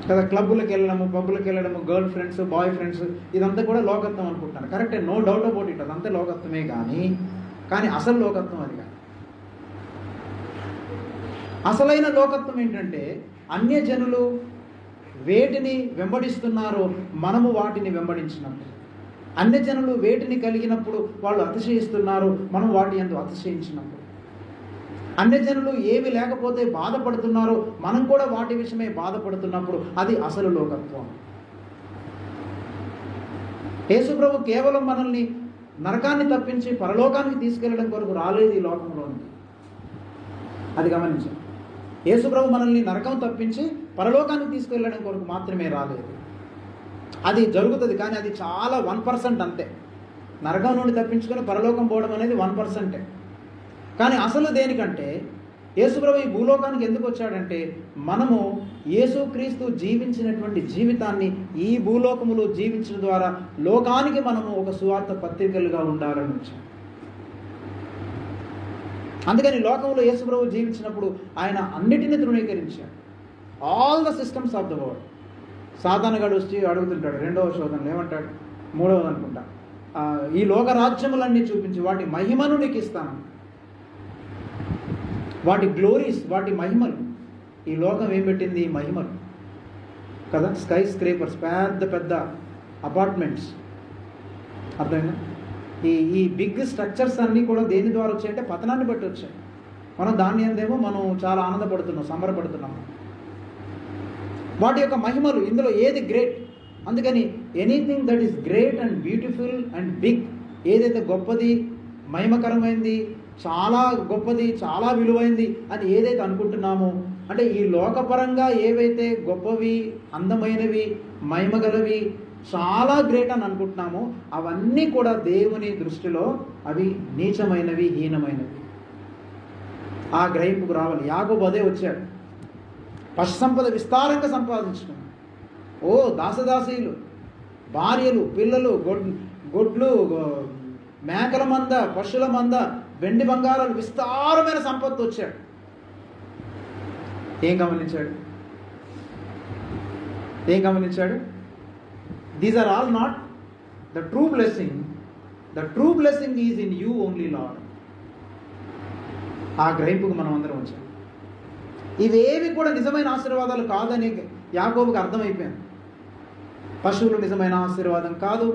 కదా. క్లబ్బులకు వెళ్ళడము, పబ్బులకు వెళ్ళడము, గర్ల్ ఫ్రెండ్స్, బాయ్ ఫ్రెండ్స్, ఇదంతా కూడా లోకత్వం అనుకుంటున్నాను. కరెక్టే, నో డౌట్ అబౌట్ ఇట్, అదంతా లోకత్వమే. కానీ అసలు లోకత్వం అది కాదు. అసలైన లోకత్వం ఏంటంటే, అన్యజనులు వేటిని వెంబడిస్తున్నారో మనము వాటిని వెంబడించినప్పుడు, అన్యజనులు వేటిని కలిగినప్పుడు వాళ్ళు అతిశయిస్తున్నారు, మనం వాటి యందు అతిశయించినప్పుడు, అన్యజనులు ఏవి లేకపోతే బాధపడుతున్నారో మనం కూడా వాటి విషయమే బాధపడుతున్నప్పుడు అది అసలు లోకత్వం. యేసు ప్రభు కేవలం మనల్ని నరకాన్ని తప్పించి పరలోకానికి తీసుకెళ్ళడం కొరకు రాలేదు ఈ లోకంలోనికి. అది గమనించాం. యేసుప్రభు మనల్ని నరకం తప్పించి పరలోకానికి తీసుకెళ్ళడం కొరకు మాత్రమే రాలేదు. అది జరుగుతుంది, కానీ అది చాలా 1% అంతే. నరకం నుండి తప్పించుకొని పరలోకం పోవడం అనేది 1%. కానీ అసలు దేనికంటే యేసుప్రభు ఈ భూలోకానికి ఎందుకు వచ్చాడంటే, మనము యేసుక్రీస్తు జీవించినటువంటి జీవితాన్ని ఈ భూలోకములో జీవించడం ద్వారా లోకానికి మనము ఒక సువార్త పత్రికలుగా ఉండాలని వచ్చాం. అందుకని లోకంలో యేసుప్రభు జీవించినప్పుడు ఆయన అన్నిటినీ తృణీకరించాడు. All the systems of the world. సాతానుగాడు వచ్చి అడుగుతుంటాడు, 2వ శోధనలో ఏమంటాడు, 3వది అనుకుంటా, ఈ లోక రాజ్యములన్నీ చూపించి వాటి మహిమను నీకు ఇస్తాను, వాటి గ్లోరీస్, వాటి మహిమలు. ఈ లోకం ఏం పెట్టింది? మహిమలు కదా. స్కై స్క్రేపర్స్, పెద్ద పెద్ద అపార్ట్మెంట్స్, అర్థమైందా? ఈ బిగ్ స్ట్రక్చర్స్ అన్నీ కూడా దేని ద్వారా వచ్చాయంటే పతనాన్ని బట్టి వచ్చాయి. మనం దాన్ని అందేమో మనం చాలా ఆనందపడుతున్నాం, సంబరపడుతున్నాం. వాటి యొక్క మహిమలు, ఇందులో ఏది గ్రేట్? అందుకని anything that is great and beautiful and big, ఏదైతే గొప్పది, మహిమకరమైంది, చాలా గొప్పది, చాలా విలువైంది అని ఏదైతే అనుకుంటున్నామో, అంటే ఈ లోకపరంగా ఏవైతే గొప్పవి, అందమైనవి, మహిమగలవి, చాలా గ్రేట్ అని అనుకుంటున్నామో అవన్నీ కూడా దేవుని దృష్టిలో అవి నీచమైనవి, హీనమైనవి. ఆ గ్రహింపుకు రావాలి. యాకోబు అదే వచ్చాడు. పశు సంపద విస్తారంగా సంపాదించడం. దాసదాసీలు, భార్యలు, పిల్లలు, గొడ్లు, మేకల మంద, పశువుల మంద, వెండి బంగారాలు, విస్తారమైన సంపత్తు వచ్చాడు. ఏం గమనించాడు? These are all not the true blessing. The true blessing is in you only Lord. ఆ గ్రహింపుకు మనం అందరం వచ్చాం. ఇవేవి కూడా నిజమైన ఆశీర్వాదాలు కాదని యాకోబుకి అర్థమైపోయింది. పశువులు నిజమైన ఆశీర్వాదం కాదు,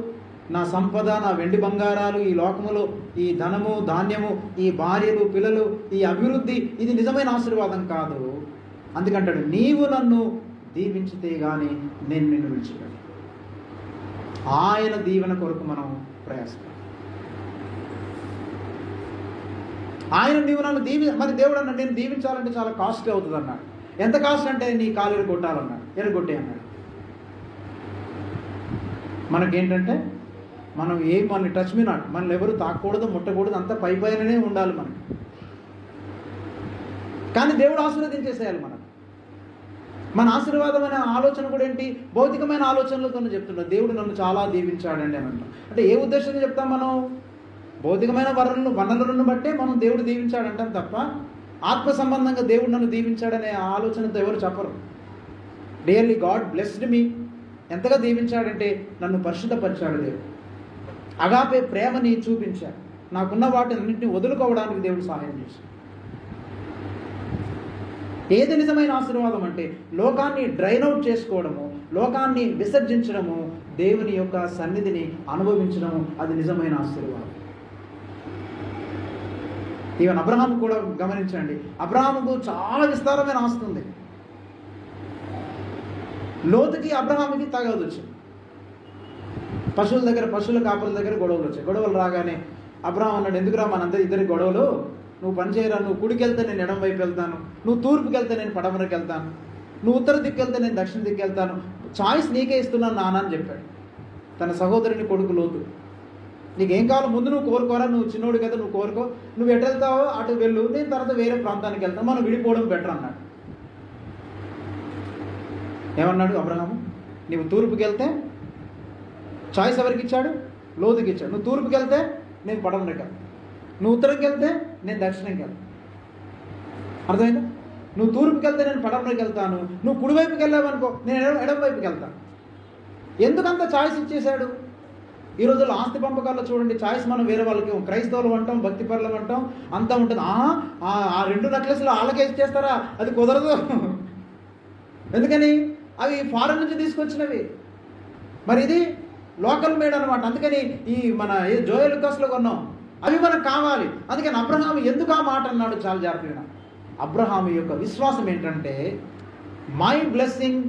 నా సంపద, నా వెండి బంగారాలు, ఈ లోకములో ఈ ధనము, ధాన్యము, ఈ భార్యలు, పిల్లలు, ఈ అభివృద్ధి, ఇది నిజమైన ఆశీర్వాదం కాదు. అందుకంటాడు, నీవు నన్ను దీవించితే గాని నేను నిన్ను విడిచిపెట్టను. ఆయన దీవెన కొరకు మనం ప్రయాసపడాలి. ఆయన నీవు నన్ను మరి దేవుడు అన్నాడు, నేను దీవించాలంటే చాలా కాస్ట్లీ అవుతుంది అన్నాడు. ఎంత కాస్ట్ అంటే నీ కాలు ఎరగొట్టాలన్నాడు. ఎరగొట్టే అన్నాడు. మనకేంటంటే మనం మనల్ని టచ్ మీ నాట్, మనల్ని ఎవరు తాకూడదు, ముట్టకూడదు, అంతా పైపైననే ఉండాలి మనకి. కానీ దేవుడు ఆశీర్వదించేసేయాలి మనకు. మన ఆశీర్వాదం అనే ఆలోచన కూడా ఏంటి? భౌతికమైన ఆలోచనలతో చెప్తున్నాడు. దేవుడు నన్ను చాలా దీవించాడండి అని అంటాం. అంటే ఏ ఉద్దేశంతో చెప్తాం మనం? భౌతికమైన వనరులను బట్టే మనం దేవుడు దీవించాడంటాం తప్ప ఆత్మ సంబంధంగా దేవుడు నన్ను దీవించాడనే ఆలోచనతో ఎవరు చెప్పరు. రియల్లీ గాడ్ బ్లెస్డ్ మీ. ఎంతగా దీవించాడంటే నన్ను పరిశుద్ధపరిచాడు దేవుడు. అగాపే ప్రేమని చూపించాడు. నాకున్న వాటిన్నింటినీ వదులుకోవడానికి దేవుడు సహాయం చేశాడు. ఏది నిజమైన ఆశీర్వాదం అంటే లోకాన్ని డ్రైన్ అవుట్ చేసుకోవడము, లోకాన్ని విసర్జించడము, దేవుని యొక్క సన్నిధిని అనుభవించడము, అది నిజమైన ఆశీర్వాదం. ఈవెన్ అబ్రహాం కూడా గమనించండి. అబ్రహాముకు చాలా విస్తారమైన ఆస్తి ఉంది. లోతుకి అబ్రహాముకి తగదు వచ్చింది. పశువుల కాపుల దగ్గర గొడవలు వచ్చాయి. గొడవలు రాగానే అబ్రహాం అన్నాడు, ఎందుకురా మనందరి ఇద్దరి గొడవలు, నువ్వు పని చేయరా, నువ్వు కుడికి వెళ్తే నేను ఎడం వైపు వెళ్తాను, నువ్వు తూర్పుకి వెళ్తే నేను పడమరకు వెళ్తాను, నువ్వు ఉత్తర దిక్కు వెళ్తే నేను దక్షిణ దిక్కు వెళ్తాను, చాయిస్ నీకే ఇస్తున్నాను నాన్న అని చెప్పాడు తన సహోదరుని కొడుకు లోతు. నీకేం కావాలో ముందు నువ్వు కోరుకోరా, నువ్వు చిన్నోడు కదా, నువ్వు కోరుకో, నువ్వు ఎటు వెళ్తావో అటు వెళ్ళు, నేను తర్వాత వేరే ప్రాంతానికి వెళ్తాను, మనం విడిపోవడం బెటర్ అన్నాడు. ఏమన్నాడు అబ్రహాము? నువ్వు తూర్పుకి వెళ్తే చాయిస్ ఎవరికి ఇచ్చాడు? లోతుకి ఇచ్చాడు. నువ్వు తూర్పుకి వెళ్తే నేను పడమరకు వెళ్తాను, నువ్వు ఉత్తరంకి వెళ్తే నేను దక్షిణంకి వెళ్తాను. అర్థమైందా? నువ్వు తూర్పుకి వెళ్తే నేను పడమరకు వెళ్తాను, నువ్వు కుడివైపుకి వెళ్ళావనుకో నేను ఎడం వైపుకి వెళ్తాను. ఎందుకంత చాయిస్ ఇచ్చేశాడు? ఈ రోజుల్లో ఆస్తి పంపకాల్లో చూడండి, చాయిస్ మనం వేరే వాళ్ళకి, క్రైస్తవులు అంటాం, భక్తిపరులు అంటాం, అంతా ఉంటుంది. ఆ 2 నెక్లెస్లు వాళ్ళకే ఇచ్చేస్తారా? అది కుదరదు. ఎందుకని? అవి ఫారెన్ నుంచి తీసుకొచ్చినవి. మరి ఇది లోకల్ మేడ్ అనమాట. అందుకని ఈ మన జోయల్ లుకాస్లో కొన్నాం, అవి మనకు కావాలి. అందుకని అబ్రహాము ఎందుకు ఆ మాట అన్నాడు? చాలా జాగ్రత్తగా. అబ్రహాము యొక్క విశ్వాసం ఏంటంటే, my blessing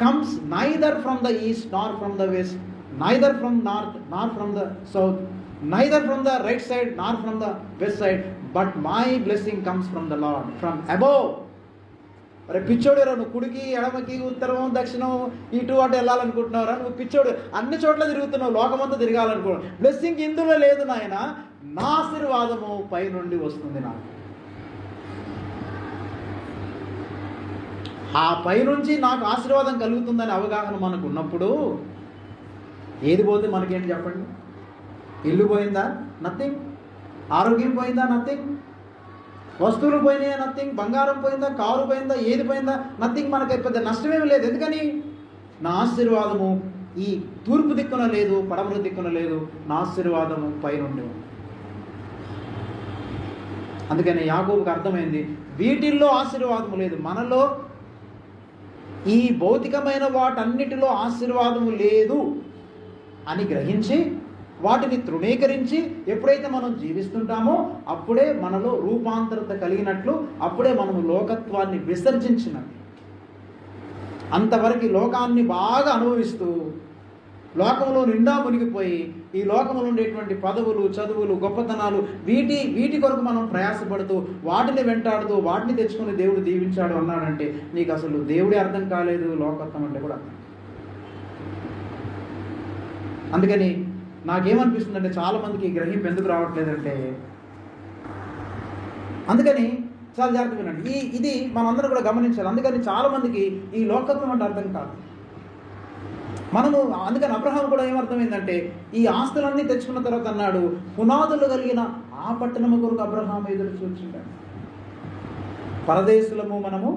comes neither from the east nor from the west, neither from north nor from the south, neither from the right side nor from the west side, but my blessing comes from the Lord, from above. అరే పిచ్చోడురా, నువ్వు కుడికి ఎడమకి ఉత్తరం దక్షిణం ఇటు అటు వెళ్ళాలనుకుంటున్నావురా, నువ్వు పిచ్చోడు, అన్ని చోట్ల తిరుగుతున్నావు, లోకమంతా తిరగాలనుకో. బ్లెస్సింగ్ ఇందులో లేదు నాయన, నా ఆశీర్వాదము పైనుండి వస్తుంది నాకు. ఆ పైనుంచి నాకు ఆశీర్వాదం కలుగుతుందని అవగాహన మనకు ఉన్నప్పుడు ఏది పోతే మనకేంటి చెప్పండి? ఇల్లు పోయిందా? నథింగ్. ఆరోగ్యం పోయిందా? నథింగ్. వస్తువులు పోయినాయా? నథింగ్. బంగారం పోయిందా? కారు పోయిందా? ఏది పోయిందా? నథింగ్. మనకి పెద్ద నష్టమేమి లేదు. ఎందుకని? నా ఆశీర్వాదము ఈ తూర్పు దిక్కున లేదు, పడమర దిక్కున లేదు, నా ఆశీర్వాదము పైనుండి. అందుకని యాకోబుకు అర్థమైంది, వీటిల్లో ఆశీర్వాదము లేదు, మనలో ఈ భౌతికమైన వాటన్నిటిలో ఆశీర్వాదము లేదు అని గ్రహించి వాటిని తృణీకరించి ఎప్పుడైతే మనం జీవిస్తుంటామో అప్పుడే మనలో రూపాంతరత కలిగినట్లు, అప్పుడే మనము లోకత్వాన్ని విసర్జించినట్లు. అంతవరకు లోకాన్ని బాగా అనుభవిస్తూ లోకంలో నిండా మునిగిపోయి ఈ లోకంలో ఉండేటువంటి పదవులు, చదువులు, గొప్పతనాలు వీటి కొరకు మనం ప్రయాసపడుతూ వాటిని వెంటాడుతూ వాటిని తెచ్చుకుని దేవుడు దీవించాడు అన్నాడంటే నీకు అసలు దేవుడే అర్థం కాలేదు, లోకత్వం అంటే కూడా అర్థం. అందుకని నాకేమనిపిస్తుందంటే చాలామందికి ఈ గ్రహింపు ఎందుకు రావట్లేదంటే, అందుకని చాలా జాగ్రత్తగా వినండి, ఇది మనందరం కూడా గమనించాలి. అందుకని చాలామందికి ఈ లోకత్వం అంటే అర్థం కాదు. అందుకని అబ్రహాం కూడా ఏమర్థమైందంటే, ఈ ఆస్తులన్నీ తెచ్చుకున్న తర్వాత అన్నాడు, పునాదులు కలిగిన ఆ పట్టణము కొరకు అబ్రహాం ఎదురు చూచింటాడు. పరదేశులము మనము,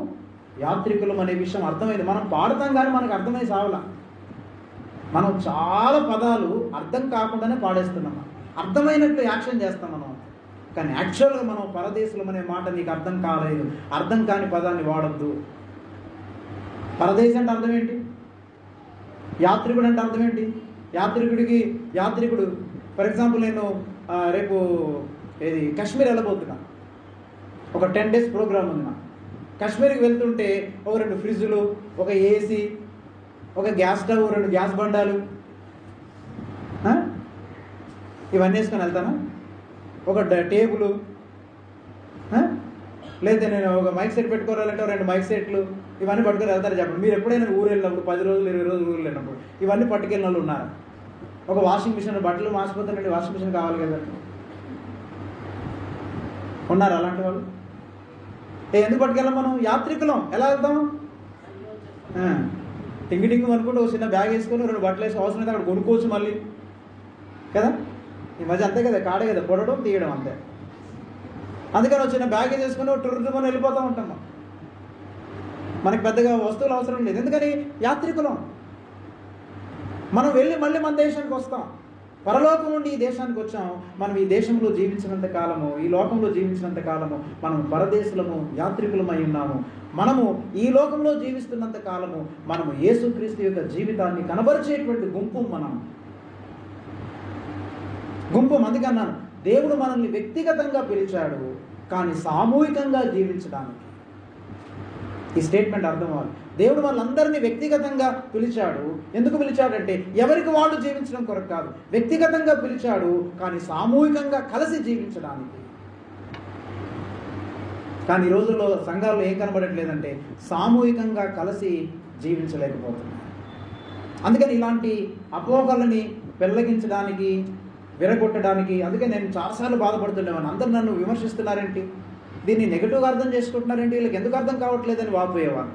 యాత్రికులం అనే విషయం అర్థమైంది. మనం పాడతాం కానీ మనకు అర్థమై సావలా. మనం చాలా పదాలు అర్థం కాకుండానే పాడేస్తున్నాం, అర్థమైనట్లు యాక్షన్ చేస్తాం మనం. కానీ యాక్చువల్గా మనం పరదేశులం అనే మాట నీకు అర్థం కాలేదు, అర్థం కాని పదాన్ని వాడద్దు. పరదేశం అంటే అర్థం ఏంటి? యాత్రికుడు అంటే అర్థం ఏంటి? యాత్రికుడు ఫర్ ఎగ్జాంపుల్ నేను రేపు కాశ్మీర్ వెళ్ళబోతున్నా, ఒక 10 days ప్రోగ్రామ్ ఉంది. కాశ్మీర్కి వెళ్తుంటే ఒక 2 ఫ్రిడ్జులు, ఒక ఏసీ, ఒక గ్యాస్ స్టవ్, 2 గ్యాస్ బండాలు ఇవన్నీ వేసుకొని వెళ్తాను. ఒక టేబుల్, లేదా నేను ఒక మైక్ సెట్ పెట్టుకోవాలంటే 2 మైక్ సెట్లు, ఇవన్నీ పట్టుకొని వెళ్తారు. చెప్పండి, మీరు ఎప్పుడైనా ఊరు వెళ్ళినప్పుడు 10 రోజులు 20 రోజులు ఊరు వెళ్ళినప్పుడు ఇవన్నీ పట్టుకెళ్ళిన వాళ్ళు ఉన్నారు? ఒక వాషింగ్ మిషన్, బట్టలు మాసిపోతానండి, వాషింగ్ మిషన్ కావాలి కదా, ఉన్నారు అలాంటి వాళ్ళు? ఎందుకు పట్టుకెళ్ళాం మనం? యాత్రికులం. ఎలా వెళ్తాం? టింగి అనుకుంటూ ఒక చిన్న బ్యాగ్ వేసుకొని 2 బట్టలు వేసి అవసరం అయితే అక్కడ కొనుక్కోవచ్చు మళ్ళీ కదా. ఈ మధ్య అంతే కదా, కాడే కదా, పొడడం తీయడం అంతే. అందుకని వచ్చిన బ్యాగ్ వేసుకొని టూరిజం వెళ్ళిపోతూ ఉంటాం. మనకి పెద్దగా వస్తువులు అవసరం లేదు. ఎందుకని? యాత్రికులం. మనం వెళ్ళి మళ్ళీ మన దేశానికి వస్తాం. పరలోకం నుండి ఈ దేశానికి వచ్చాం. మనం ఈ దేశంలో జీవించినంత కాలము, ఈ లోకంలో జీవించినంత కాలము మనం పరదేశులము, యాత్రికులమై ఉన్నాము. మనము ఈ లోకంలో జీవిస్తున్నంత కాలము మనము యేసుక్రీస్తు యొక్క జీవితాన్ని కనబరిచేటువంటి గుంపు. అందుకే అన్నాను, దేవుడు మనల్ని వ్యక్తిగతంగా పిలిచాడు కానీ సామూహికంగా జీవించడానికి. ఈ స్టేట్మెంట్ అర్థం అవ్వాలి. దేవుడు వాళ్ళందరినీ వ్యక్తిగతంగా పిలిచాడు. ఎందుకు పిలిచాడంటే ఎవరికి వాళ్ళు జీవించడం కొరకు కాదు, వ్యక్తిగతంగా పిలిచాడు కానీ సామూహికంగా కలిసి జీవించడానికి. కానీ ఈ రోజుల్లో సంఘాల్లో ఏం కనబడట్లేదంటే సామూహికంగా కలిసి జీవించలేకపోతున్నారు. అందుకని ఇలాంటి అపోహలని పెళ్ళగించడానికి, విరగొట్టడానికి, అందుకే నేను చాలాసార్లు బాధపడుతుండేవాడిని. అందరూ నన్ను విమర్శిస్తున్నారేంటి, దీన్ని నెగిటివ్గా అర్థం చేసుకుంటున్నారేంటి, వీళ్ళకి ఎందుకు అర్థం కావట్లేదని వాపోయేవాడు.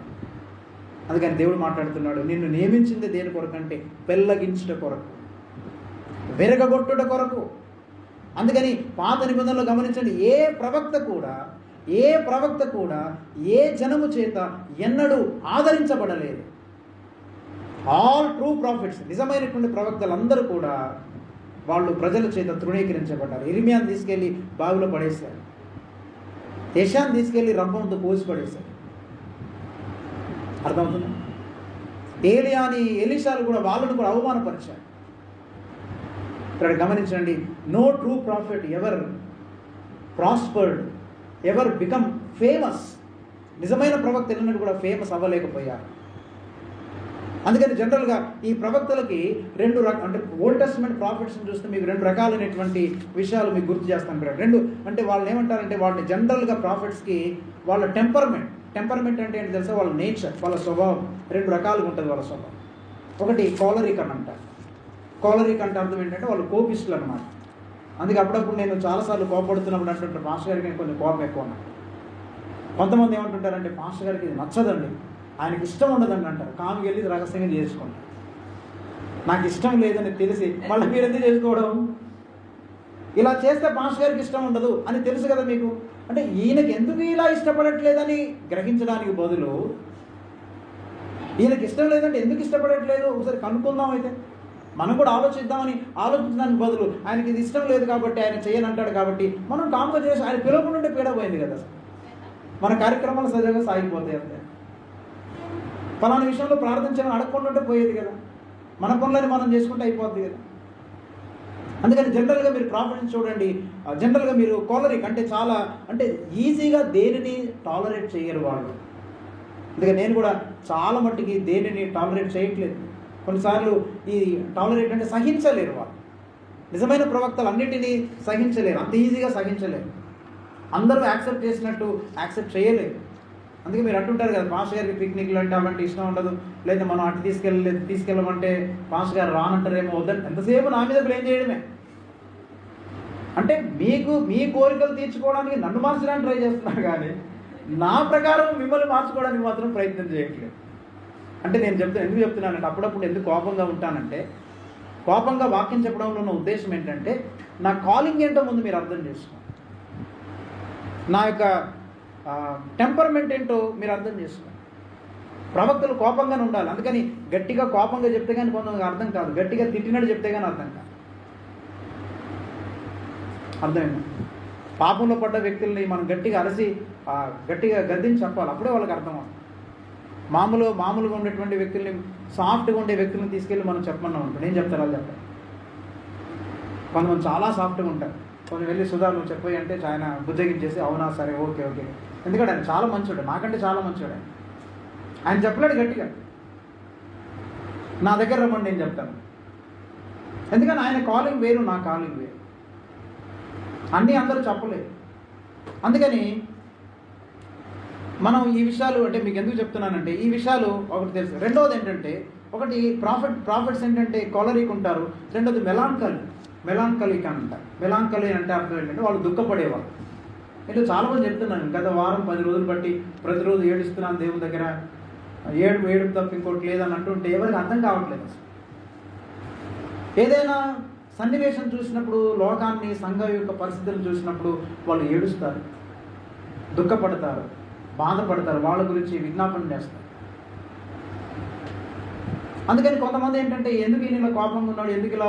అందుకని దేవుడు మాట్లాడుతున్నాడు, నిన్ను నియమించింది దేని కొరకంటే పెళ్ళగించుట కొరకు, విరగొట్టుట కొరకు. అందుకని పాత నిబంధనలు గమనించండి, ఏ ప్రవక్త కూడా ఏ జనము చేత ఎన్నడూ ఆదరించబడలేదు. ఆల్ ట్రూ ప్రాఫిట్స్, నిజమైనటువంటి ప్రవక్తలందరూ కూడా వాళ్ళు ప్రజల చేత తృణీకరించబడ్డారు. ఇర్మియాను తీసుకెళ్ళి బావిలో పడేశారు, యెషయాను తీసుకెళ్ళి రంపంతో పోసి పడేశారు. అర్థమవుతుంది? ఏలియాని, ఎలీషాలు కూడా వాళ్ళను కూడా అవమానపరిచారు. ఇక్కడ గమనించండి, no true prophet ever prospered, ever become famous. నిజమైన ప్రవక్త ఎన్నడూ కూడా ఫేమస్ అవ్వలేకపోయారు. అందుకని జనరల్గా ఈ ప్రవక్తలకి అంటే ఓల్డ్ టెస్టమెంట్ ప్రాఫిట్స్ని చూస్తే మీకు 2 రకాలైనటువంటి విషయాలు మీకు గుర్తు చేస్తాను. 2 అంటే వాళ్ళని ఏమంటారంటే వాళ్ళని జనరల్గా ప్రాఫిట్స్కి వాళ్ళ టెంపర్మెంట్ అంటే ఏంటి తెలుసా, వాళ్ళ నేచర్, వాళ్ళ స్వభావం 2 రకాలుగా ఉంటుంది వాళ్ళ స్వభావం. ఒకటి కాలరిక్ అని అంటారు. కాలరిక్ అంటే అర్థం ఏంటంటే వాళ్ళు కోపిస్టులు అనమాట. అందుకే అప్పుడప్పుడు నేను చాలాసార్లు కోపడుతున్నప్పుడు అంటుంటారు, పాస్టర్ గారికి నేను కొంచెం కోపం ఎక్కువ ఉన్నాను. కొంతమంది ఏమంటుంటారంటే పాస్టర్ గారికి ఇది నచ్చదండి, ఆయనకి ఇష్టం ఉండదండి అంటారు. కామికి వెళ్ళి రహస్యంగా చేసుకుంటారు. నాకు ఇష్టం లేదని తెలిసి మళ్ళీ మీరు ఎందుకు చేసుకోవడం, ఇలా చేస్తే పాస్టర్ గారికి ఇష్టం ఉండదు అని తెలుసు కదా మీకు. అంటే ఈయనకి ఎందుకు ఇలా ఇష్టపడట్లేదని గ్రహించడానికి బదులు ఈయనకి ఇష్టం లేదంటే ఎందుకు ఇష్టపడట్లేదు ఒకసారి కనుక్కుందాం, అయితే మనం కూడా ఆలోచించడానికి బదులు ఆయనకి ఇది ఇష్టం లేదు కాబట్టి ఆయన చేయనంటాడు కాబట్టి మనం కామ్గా చేసి ఆయన పిలవకుండా పీడపోయింది కదా. మన కార్యక్రమాలు సజావుగా సాగిపోతాయి. అంతే, ఫలానా విషయంలో ప్రార్థించాలని అడగకుండా పోయేది కదా, మన పనులని మనం చేసుకుంటే అయిపోద్ది కదా. అందుకని జనరల్గా మీరు ప్రాఫిట్ని చూడండి, జనరల్గా మీరు కాలరిక్ అంటే చాలా ఈజీగా దేనిని టాలరేట్ చేయరు వాళ్ళు. అందుకని నేను కూడా చాలా మట్టుకి దేనిని టాలరేట్ చేయట్లేదు. కొన్నిసార్లు ఈ టాలరేట్ అంటే సహించలేరు వాళ్ళు. నిజమైన ప్రవక్తలు అన్నిటినీ సహించలేరు, అంత ఈజీగా సహించలేరు. అందరూ యాక్సెప్ట్ చేసినట్టు యాక్సెప్ట్ చేయలేరు. అందుకే మీరు అంటుంటారు కదా, పాస్టర్ గారికి పిక్నిక్లు అంటే అలాంటి ఇష్టం ఉండదు, లేదా మనం అటు తీసుకెళ్ళమంటే పాస్టర్ గారు రానంటారేమో, వద్దని ఎంతసేపు నా మీద బ్లేమ్ చేయడమే. అంటే మీ కోరికలు తీర్చుకోవడానికి నన్ను మార్చడానికి ట్రై చేస్తున్నారు కానీ నా ప్రకారం మిమ్మల్ని మార్చుకోవడానికి మాత్రం ప్రయత్నం చేయట్లేదు. అంటే నేను ఎందుకు చెప్తున్నానంటే అప్పుడప్పుడు ఎందుకు కోపంగా ఉంటానంటే, కోపంగా వాక్యం చెప్పడంలో ఉన్న ఉద్దేశం ఏంటంటే నా కాలింగ్ ఏంటో ముందు మీరు అర్థం చేసుకోండి, నా యొక్క టెంపర్మెంట్ ఏంటో మీరు అర్థం చేసుకోండి. ప్రవక్తలు కోపంగానే ఉండాలి. అందుకని గట్టిగా కోపంగా చెప్తే కానీ కొంతమందికి అర్థం కాదు, గట్టిగా తిట్టినట్టు చెప్తే కానీ అర్థం కాదు. అర్థమైంది? పాపంలో పడ్డ వ్యక్తుల్ని మనం గట్టిగా అలసి గట్టిగా గద్దించి చెప్పాలి, అప్పుడే వాళ్ళకి అర్థం అవుతుంది. మామూలుగా ఉండేటువంటి వ్యక్తుల్ని, సాఫ్ట్గా ఉండే వ్యక్తులను తీసుకెళ్ళి మనం చెప్పమన్నా ఉంటాం, నేను చెప్తాను వాళ్ళు చెప్తాను. కొంతమంది చాలా సాఫ్ట్గా ఉంటారు, కొంచెం వెళ్ళి సుధా నువ్వు చెప్పాయి అంటే ఆయన బుజ్జగించేసి అవునా సరే ఓకే ఎందుకంటే ఆయన చాలా మంచోడు, నాకంటే చాలా మంచోడు. ఆయన చెప్పలేడు గట్టిగా, నా దగ్గర రమ్మండి నేను చెప్తాను. ఎందుకని ఆయన కాలింగ్ వేరు, నా కాలింగ్ వేరు, అన్నీ అందరూ చెప్పలేదు. అందుకని మనం ఈ విషయాలు అంటే మీకు ఎందుకు చెప్తున్నానంటే ఈ విషయాలు ఒకటి తెలుసు. రెండవది ఏంటంటే, ఒకటి ప్రాఫిట్స్ ఏంటంటే కాలరిక్ ఉంటారు. రెండోది మెలాంకలిక్ అంటారు. మెలాంకలి అంటే అర్థం ఏంటంటే వాళ్ళు దుఃఖపడేవాళ్ళు. నేను చాలామంది చెప్తున్నాను, గత వారం 10 రోజులు బట్టి ప్రతిరోజు ఏడుస్తున్నాను దేవుని దగ్గర, ఏడుపు తప్ప ఇంకోటి లేదని అంటుంటే ఎవరికి అర్థం కావట్లేదు అసలు. ఏదైనా సన్నివేశం చూసినప్పుడు, లోకాన్ని, సంఘం యొక్క పరిస్థితులను చూసినప్పుడు వాళ్ళు ఏడుస్తారు, దుఃఖపడతారు, బాధపడతారు, వాళ్ళ గురించి విజ్ఞాపన చేస్తారు. అందుకని కొంతమంది ఏంటంటే ఎందుకు ఈయన ఇలా కోపంగా ఉన్నాడు, ఎందుకు ఇలా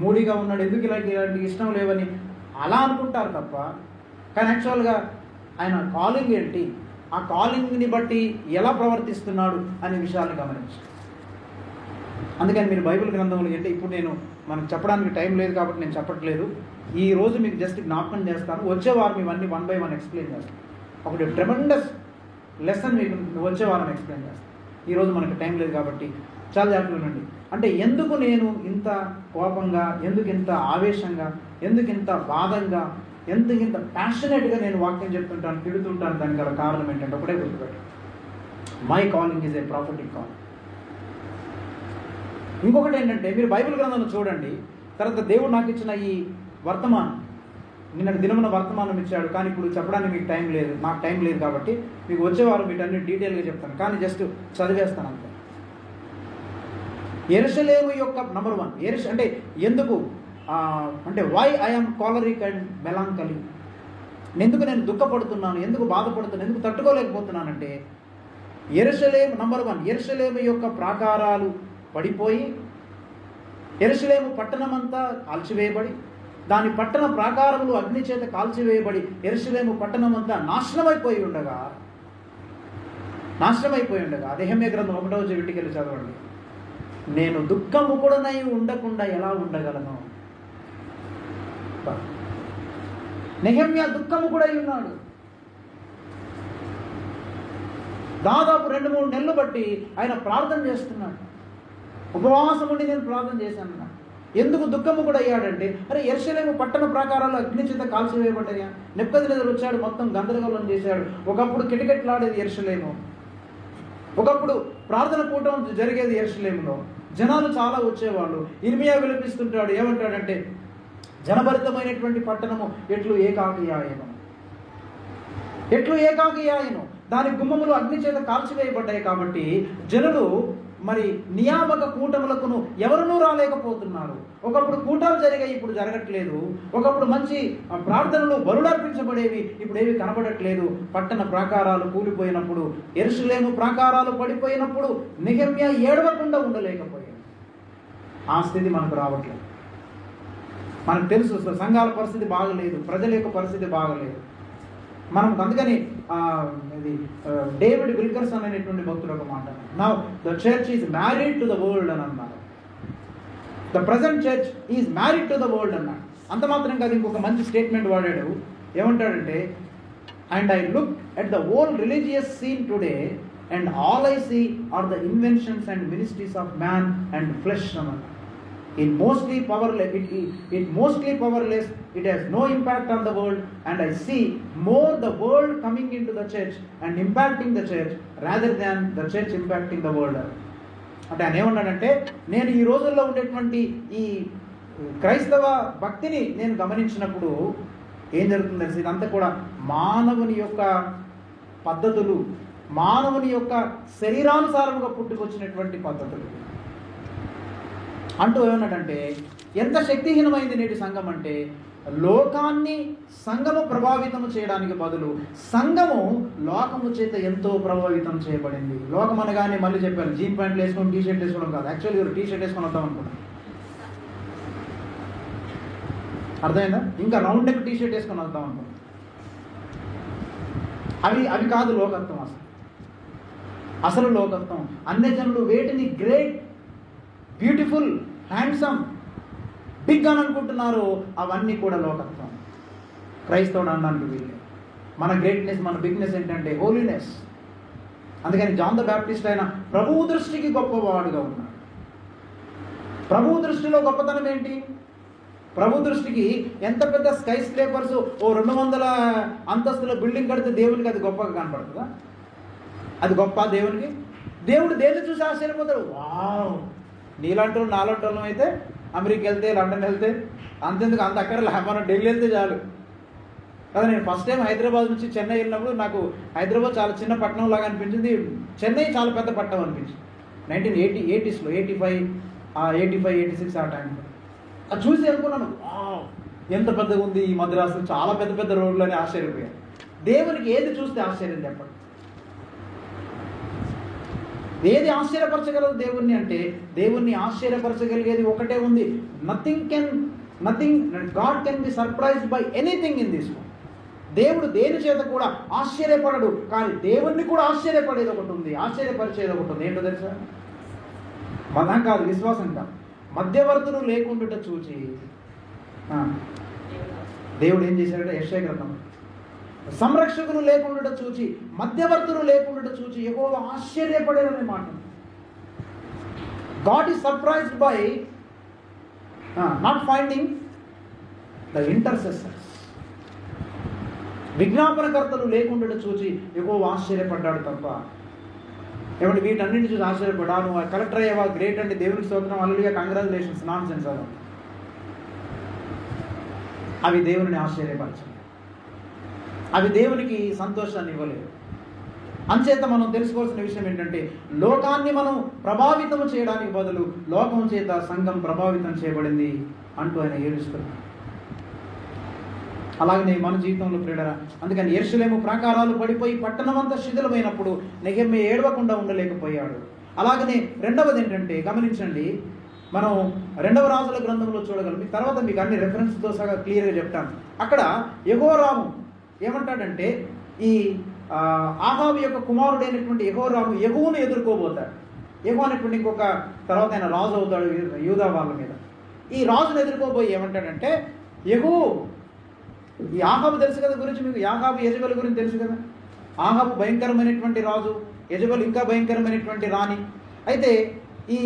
మూడీగా ఉన్నాడు, ఎందుకు ఇలాంటి ఇష్టం లేవని అలా అనుకుంటారు తప్ప, కానీ యాక్చువల్గా ఆయన కాలింగ్ ఏంటి, ఆ కాలింగ్ని బట్టి ఎలా ప్రవర్తిస్తున్నాడు అనే విషయాలను గమనించాలి. అందుకని మీరు బైబిల్ గ్రంథంలో అంటే ఇప్పుడు మనకు చెప్పడానికి టైం లేదు కాబట్టి నేను చెప్పట్లేదు. ఈ రోజు మీకు జస్ట్ జ్ఞాపకం చేస్తాను, వచ్చే వారం ఇవన్నీ 1 by 1 ఎక్స్ప్లెయిన్ చేస్తాను. ఒకటి ట్రెమెండస్ లెసన్ మీకు వచ్చే వారం ఎక్స్ప్లెయిన్ చేస్తాను. ఈరోజు మనకు టైం లేదు కాబట్టి చాలా జాగ్రత్తగా ఉండండి. అంటే ఎందుకు నేను ఇంత కోపంగా, ఎందుకు ఇంత ఆవేశంగా, ఎందుకు ఇంత బాధంగా, ఎందుకు ఇంత ప్యాషనేట్గా నేను వాక్యం చెప్తుంటాను, తిడుతుంటాను, దానికి గల కారణం ఏంటంటే ఒకటే గుర్తుపెట్టు, my calling is a prophetic calling. ఇంకొకటి ఏంటంటే మీరు బైబిల్ గ్రంథంలో చూడండి, తర్వాత దేవుడు నాకు ఇచ్చిన ఈ వర్తమానం, నిన్నటి దినమున వర్తమానం ఇచ్చాడు, కానీ ఇప్పుడు చెప్పడానికి మీకు టైం లేదు, నాకు టైం లేదు కాబట్టి మీకు వచ్చే వారం వీటన్ని డీటెయిల్గా చెప్తాను, కానీ జస్ట్ చదివేస్తాను అంతే. యెరూషలేము యొక్క నంబర్ 1 అంటే ఎందుకు అంటే వై ఐఎమ్ కాలరిక్ అండ్ మెలాంకలి, ఎందుకు నేను దుఃఖపడుతున్నాను, ఎందుకు బాధపడుతున్నాను, ఎందుకు తట్టుకోలేకపోతున్నానంటే యెరూషలేము నంబర్ 1, యెరూషలేము యొక్క ప్రాకారాలు పడిపోయి, యెరూషలేము పట్టణమంతా కాల్చివేయబడి, దాని పట్టణ ప్రాకారములు అగ్ని చేత కాల్చివేయబడి యెరూషలేము పట్టణమంతా నాశనమైపోయి ఉండగా నెహెమ్యా గ్రంథం 1వ చదవండి. నేను దుఃఖముకుడనై ఉండకుండా ఎలా ఉండగలను? నెహెమ్యా దుఃఖముకుడై ఉన్నాడు. దాదాపు 2-3 నెలలు బట్టి ఆయన ప్రార్థన చేస్తున్నాడు. ఉపవాసం ఉండి నేను ప్రార్థన చేశాను అన్నాడు. ఎందుకు దుఃఖము కూడా అయ్యాడంటే, అరే యెరూషలేము పట్టణ ప్రాకారాలు అగ్ని చేత కాల్చివేయబడ్డాయా, నెబుకద్నెజరు వచ్చాడు, మొత్తం గందరగోళం చేశాడు. ఒకప్పుడు కిటకిటలాడేది యెరూషలేము, ఒకప్పుడు ప్రార్థన కూటం జరిగేది యెరూషలేములో, జనాలు చాలా వచ్చేవాళ్ళు. ఇర్మియా విలపిస్తుంటాడు, ఏమంటాడంటే, జనభరితమైనటువంటి పట్టణము ఎట్లు ఏకాకియాయను, ఎట్లు ఏకాకియాయను, దాని గుమ్మములు అగ్ని చేత కాల్చివేయబడ్డాయి. కాబట్టి జనులు మరి నియామక కూటములకును ఎవరునూ రాలేకపోతున్నారు. ఒకప్పుడు కూటాలు జరిగాయి, ఇప్పుడు జరగట్లేదు. ఒకప్పుడు మంచి ప్రార్థనలు బలులర్పించబడేవి, ఇప్పుడు ఏవి కనబడట్లేదు. పట్టణ ప్రాకారాలు కూలిపోయినప్పుడు, యెరూషలేము ప్రాకారాలు పడిపోయినప్పుడు నెహెమ్యా ఏడవకుండా ఉండలేకపోయాడు. ఆ స్థితి మనకు రావట్లేదు. మనకు తెలుసు సంఘాల పరిస్థితి బాగలేదు, ప్రజల యొక్క పరిస్థితి బాగలేదు. మనం అందుకని డేవిడ్ విల్కర్సన్ అనేటువంటి భక్తుడు ఒక మాట, now the church is married to the world అని అన్నారు. The present church is married to the world అన్నాడు. అంత మాత్రం కాదు, ఇంకొక మంచి స్టేట్మెంట్ వాడాడు. ఏమంటాడంటే, and I look at the whole religious scene today and all I see are the inventions and ministries of man and flesh అన్నమాట. It mostly powerless. It has no impact on the world, and I see more the world coming into the church and impacting the church rather than the church impacting the world. అంటే ఆయన ఏమన్నాడంటే, నేను ఈ రోజుల్లో ఉండేటువంటి ఈ క్రైస్తవ భక్తిని నేను గమనించినప్పుడు ఏం జరుగుతుంది తెలిసి, ఇదంతా కూడా మానవుని యొక్క పద్ధతులు, మానవుని యొక్క శరీరానుసారముగా పుట్టుకొచ్చినటువంటి పద్ధతులు అంటూ ఏమన్నాడంటే, ఎంత శక్తిహీనమైంది నేటి సంఘం అంటే, లోకాన్ని సంఘము ప్రభావితం చేయడానికి బదులు సంఘము లోకము చేత ఎంతో ప్రభావితం చేయబడింది. లోకం అనగానే మళ్ళీ చెప్పారు, జీన్ ప్యాంట్లు వేసుకొని టీ షర్ట్ వేసుకోవడం కాదు. యాక్చువల్లీ టీ షర్ట్ వేసుకొని వద్దాం అనుకున్నాను, అర్థమైందా? ఇంకా రౌండ్ నెక్ టీ షర్ట్ వేసుకొని వద్దాం అనుకున్నాను. అవి కాదు లోకత్వం. అసలు లోకత్వం అన్యజనులు వేటిని గ్రేట్, బ్యూటిఫుల్, హ్యాండ్సమ్, బిగ్ అని అనుకుంటున్నారు, అవన్నీ కూడా లోకత్వం. క్రైస్తవుడు అనడానికి వీళ్ళే. మన గ్రేట్నెస్, మన బిగ్నెస్ ఏంటంటే హోలీనెస్. అందుకని జాన్ ద బ్యాప్టిస్ట్ అయిన ప్రభువు దృష్టికి గొప్పవాడుగా ఉన్నాడు. ప్రభువు దృష్టిలో గొప్పతనం ఏంటి? ప్రభు దృష్టికి ఎంత పెద్ద స్కై స్క్రేపర్స్, ఓ 200 అంతస్తుల బిల్డింగ్ కడితే దేవునికి అది గొప్పగా కనపడుతుందా? అది గొప్ప దేవునికి? దేవుడు దేన్ని చూసి ఆశ్చర్యపోతాడు? వావ్, నీలాంటి నాలాంటి వాళ్ళం అయితే అమెరికా వెళ్తే, లండన్ వెళ్తే అంతెందుకు, అంత అక్కడ మనం ఢిల్లీ వెళ్తే చాలు కదా. నేను ఫస్ట్ టైం హైదరాబాద్ నుంచి చెన్నై వెళ్ళినప్పుడు నాకు హైదరాబాద్ చాలా చిన్న పట్టణం లాగా అనిపించింది, చెన్నై చాలా పెద్ద పట్టణం అనిపించింది. 1980s, 85, 86 ఆ టైంలో అది చూసి అనుకున్నాను, ఎంత పెద్దగా ఉంది ఈ మద్రాసు, చాలా పెద్ద పెద్ద రోడ్లు అని ఆశ్చర్యపోయాను. దేవునికి ఏది చూస్తే ఆశ్చర్యం చెప్పండి? ఏది ఆశ్చర్యపరచగలదు దేవుణ్ణి అంటే, దేవుణ్ణి ఆశ్చర్యపరచగలిగేది ఒకటే ఉంది. Nothing God can be surprised by anything in this world. దేవుడు దేని చేత కూడా ఆశ్చర్యపడడు, కానీ దేవుణ్ణి కూడా ఆశ్చర్యపడేది ఒకటి ఉంది, ఆశ్చర్యపరిచేది ఒకటి ఉంది. ఏంటో తెలుసా? మతం కాదు, విశ్వాసం కాదు. మధ్యవర్తులు లేకుండా చూచి దేవుడు ఏం చేశాడంటే, యెషయా గ్రంథం, సంరక్షకులు లేకుండా చూచి, మధ్యవర్తులు లేకుండా చూచి యెహోవా ఆశ్చర్యపడేదనే మాట. God is surprised by not finding the intercessors. విజ్ఞాపనకర్తలు లేకుండా చూచి యెహోవా ఆశ్చర్యపడ్డాడు తప్ప. ఏమంటే వీటన్నింటిని చూసి ఆశ్చర్యపడా, నువ్వు కలెక్టర్ అయ్యేవా, గ్రేట్ అండి, దేవునికి స్తోత్రం, హల్లెలూయా, కంగ్రాచులేషన్స్, నాన్ సెన్స్. అవి దేవుని ఆశ్చర్యపరచు, అవి దేవునికి సంతోషాన్ని ఇవ్వలేదు. అంచేత మనం తెలుసుకోవాల్సిన విషయం ఏంటంటే, లోకాన్ని మనం ప్రభావితం చేయడానికి బదులు లోకం చేత సంఘం ప్రభావితం చేయబడింది అంటూ ఆయన ఏడుస్తున్నాడు. అలాగనే మన జీవితంలో ప్రియులారా, అందుకని యెరూషలేము ప్రాకారాలు పడిపోయి పట్టణమంతా శిథిలమైనప్పుడు నెహెమ్యా ఏడవకుండా ఉండలేకపోయాడు. అలాగనే రెండవది ఏంటంటే, గమనించండి, మనం 2వ రాజుల గ్రంథంలో చూడగలం. తర్వాత మీకు అన్ని రెఫరెన్స్తో సహా క్లియర్గా చెప్తాను. అక్కడ యెహోరాము ఏమంటాడంటే, ఈ ఆహాబు యొక్క కుమారుడైనటువంటి యెహోరాము యెహూను ఎదుర్కోబోతాడు. యెహూ అనేటువంటి ఇంకొక తర్వాత ఆయన రాజు అవుతాడు యూదా వాళ్ళ మీద. ఈ రాజును ఎదుర్కోబోయి ఏమంటాడంటే, యెహూ, ఈ ఆహాబు తెలుసు కదా గురించి మీకు, ఆహాబు యెజబెల్ గురించి తెలుసు కదా. ఆహాబు భయంకరమైనటువంటి రాజు, యెజబెల్ ఇంకా భయంకరమైనటువంటి రాణి. అయితే ఈ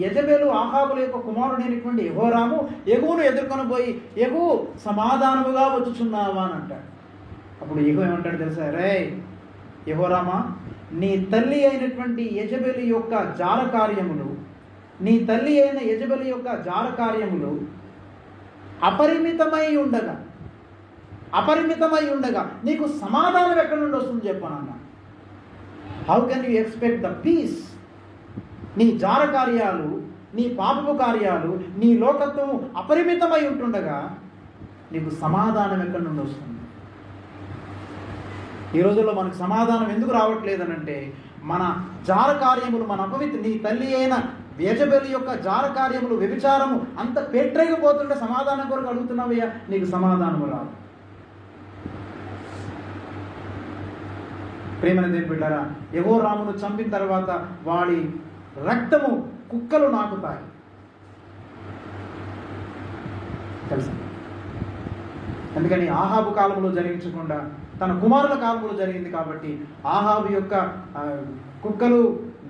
యెజబెలు ఆహాబుల యొక్క కుమారుడైనటువంటి యెహోరాము యెహూను ఎదుర్కొని పోయి, యెహూ సమాధానముగా వచ్చుచున్నావా అని అంటాడు. అప్పుడు యెహూ ఏమంటాడు తెలుసా? రే యెహోరామా, నీ తల్లి అయినటువంటి యెజబెలు యొక్క జార కార్యములు, నీ తల్లి అయిన యెజబెలు యొక్క జార కార్యములు అపరిమితమై ఉండగా నీకు సమాధానం ఎక్కడి నుండి వస్తుంది చెప్పనన్నా. How can you expect the peace? నీ జార కార్యాలు, నీ పాపపు కార్యాలు, నీ లోకత్వం అపరిమితమై ఉంటుండగా నీకు సమాధానం ఎక్కడి నుండి వస్తుంది? ఈ రోజుల్లో మనకు సమాధానం ఎందుకు రావట్లేదనంటే, మన జార కార్యములు, మన నీ తల్లి అయిన యెజబెలు యొక్క జార కార్యములు, వ్యభిచారము అంత పెట్టరేగిపోతుంటే సమాధానం కొరకు అడుగుతున్నావయ్యా, నీకు సమాధానము రాదు. ప్రేమని దేవుని బిడ్డారా, యెహోరామును చంపిన తర్వాత వాడి రక్తము కుక్కలు నాకుతాయి తెలుసా? అందుకని ఆహాబు కాలంలో జరిగించకుండా తన కుమారుల కాలంలో జరిగింది కాబట్టి ఆహాబు యొక్క కుక్కలు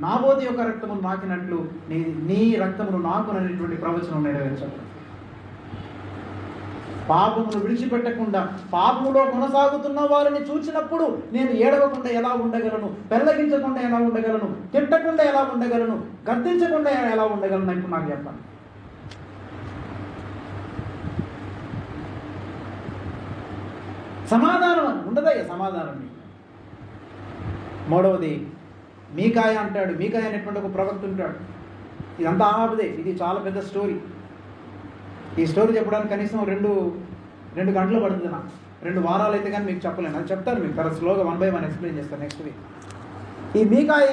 నాబోతి యొక్క రక్తమును నాకినట్లు నీ రక్తమును నాకుననేటువంటి ప్రవచనం నెరవేర్చాలి. పాపమును విడిచిపెట్టకుండా పాపములో కొనసాగుతున్న వారిని చూసినప్పుడు నేను ఏడవకుండా ఎలా ఉండగలను, పెళ్ళగించకుండా ఎలా ఉండగలను, తిట్టకుండా ఎలా ఉండగలను, గద్దించకుండా ఎలా ఉండగలను అని నాకు చెప్పండి. సమాధానం ఉండదయ్యా, సమాధానం. మూడవది మీకాయ అంటాడు. మీకాయ అనేటువంటి ఒక ప్రవక్త ఉంటాడు. ఇదంతా ఆహాబుదే. ఇది చాలా పెద్ద స్టోరీ. ఈ స్టోరీ చెప్పడానికి కనీసం రెండు గంటలు పడుతుంది. నాకు 2 వారాలు అయితే కానీ మీకు చెప్పలేను. అది చెప్తాను మీకు తర్వాత స్లోగా 1 by 1 ఎక్స్ప్లెయిన్ చేస్తాను నెక్స్ట్ వీక్. ఈ మీకాయ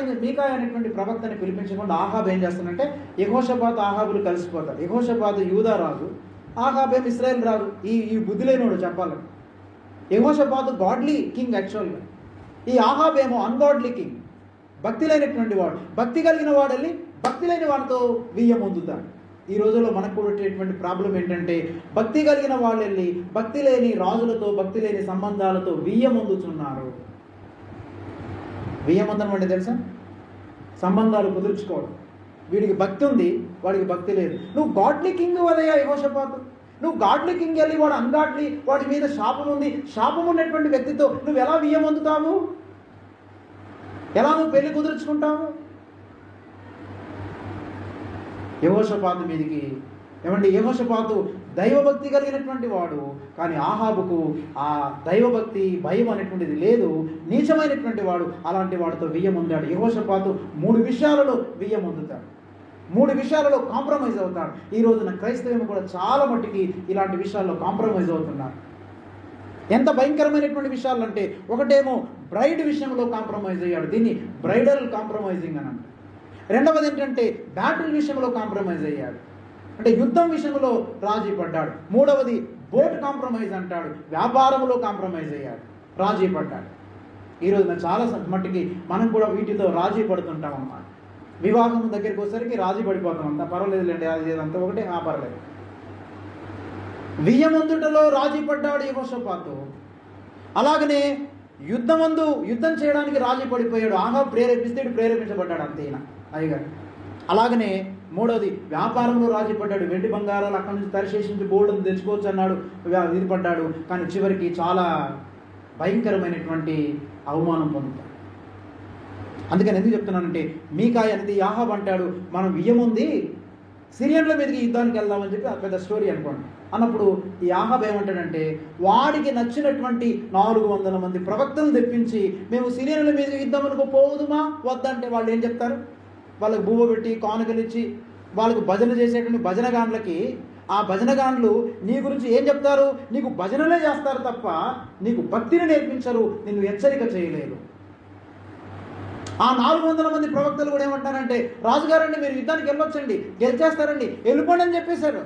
అనేటువంటి ప్రవక్తని పిలిపించకుండా ఆహాబ్ ఏం చేస్తానంటే, యెహోషాపాతు ఆహాబులు కలిసిపోతారు. యెహోషాపాతు యూదా రాజు, ఆహాబేం ఇశ్రాయేల్ రాజు. ఈ బుద్ధి లేనివాడు చెప్పాలని. యెహోషాపాతు గాడ్లీ కింగ్ యాక్చువల్గా, ఈ ఆహాబేమో అన్గాడ్లీ కింగ్, భక్తి లేనటువంటి వాడు. భక్తి కలిగిన వాడు వెళ్ళి భక్తి లేని వాడితో వియ్యం పొందుతాడు. ఈ రోజుల్లో మనకు ఉండేటువంటి ప్రాబ్లం ఏంటంటే, భక్తి కలిగిన వాళ్ళు వెళ్ళి భక్తి లేని రాజులతో, భక్తి లేని సంబంధాలతో వియ్యం పొందుతున్నారు. వియ్యం పొందడం అంటే తెలుసా? సంబంధాలు కుదుర్చుకోవడం. వీడికి భక్తి ఉంది, వాడికి భక్తి లేదు. నువ్వు గాడ్లీ కింగ్ వదయ్యా యెహోషాపాతు. నువ్వు గాడ్లీ కింగ్ వెళ్ళి వాడు అన్గాడ్లీ, వాడి మీద శాపం ఉంది, శాపం ఉన్నటువంటి వ్యక్తితో నువ్వు ఎలా వియ్యం పొందుతావు? ఎలా నువ్వు పెళ్లి కుదుర్చుకుంటావు? యెహోషాపాతు మీదికి ఏమండి, యెహోషాపాతు దైవభక్తి కలిగినటువంటి వాడు, కానీ ఆహాబుకు ఆ దైవభక్తి భయం అనేటువంటిది లేదు, నీచమైనటువంటి వాడు. అలాంటి వాడితో వియ్యం పొందాడు. యెహోషాపాతు 3 విషయాలలో వియ్యం పొందుతాడు, 3 విషయాలలో కాంప్రమైజ్ అవుతాడు. ఈ రోజున క్రైస్తవం కూడా చాలా మట్టుకి ఇలాంటి విషయాల్లో కాంప్రమైజ్ అవుతున్నారు. ఎంత భయంకరమైనటువంటి విషయాలు అంటే, ఒకటేమో బ్రైడ్ విషయంలో కాంప్రమైజ్ అయ్యాడు. దీన్ని బ్రైడల్ కాంప్రమైజింగ్ అని అంటారు. రెండవది ఏంటంటే బ్యాటిల్ విషయంలో కాంప్రమైజ్ అయ్యాడు, అంటే యుద్ధం విషయంలో రాజీ పడ్డాడు. మూడవది బోట్ కాంప్రమైజ్ అంటాడు, వ్యాపారంలో కాంప్రమైజ్ అయ్యాడు, రాజీ పడ్డాడు. ఈరోజు చాలా మట్టుకి మనం కూడా వీటితో రాజీ పడుతుంటాం అన్నమాట. వివాహం దగ్గరికి వచ్చేసరికి రాజీ పడిపోతాం. అంతా పర్వాలేదులేండి, అది అంతా ఒకటే, పర్లేదు. వియ్యమందుటలో రాజీ పడ్డాడు యెహోషాపాతు. అలాగనే యుద్ధం చేయడానికి రాజీ పడిపోయాడు. ప్రేరేపిస్తే ప్రేరేపించబడ్డాడు అంతేనా అయ్యగారు. అలాగనే మూడవది వ్యాపారంలో రాజీ పడ్డాడు. వెండి బంగారాలు అక్కడి నుంచి తరిశేషించి బోల్డ్ని తెచ్చుకోవచ్చు అన్నాడు, ఇది పడ్డాడు. కానీ చివరికి చాలా భయంకరమైనటువంటి అవమానం పొందుతాడు. అందుకని ఎందుకు చెప్తున్నానంటే, మీకాయ అనేది ఆహాబ్ అంటాడు, మనం వియ్యముంది సిరియన్ల మీదకి యుద్ధానికి వెళ్దామని చెప్పి పెద్ద స్టోరీ అనుకోండి. అన్నప్పుడు ఈ ఆహాబ్ ఏమంటాడంటే, వాడికి నచ్చినటువంటి 400 మంది ప్రవక్తలను తెప్పించి మేము సిరియన్ల మీదకి యుద్ధం అనుకో పోదుమా వద్దంటే వాళ్ళు ఏం చెప్తారు? వాళ్ళకి బువ్వ పెట్టి కానుకలు ఇచ్చి వాళ్ళకు భజన చేసేటువంటి భజనగాండ్లకి ఆ భజనగాండ్లు నీ గురించి ఏం చెప్తారు? నీకు భజనలే చేస్తారు తప్ప నీకు భక్తిని నేర్పించరు, నిన్ను హెచ్చరిక చేయలేరు. ఆ 400 మంది ప్రవక్తలు కూడా ఏమంటారంటే, రాజుగారండి మీరు యుద్ధానికి వెళ్ళొచ్చండి, గెలిచేస్తారండి, వెళ్ళిపోండి అని చెప్పేశారు.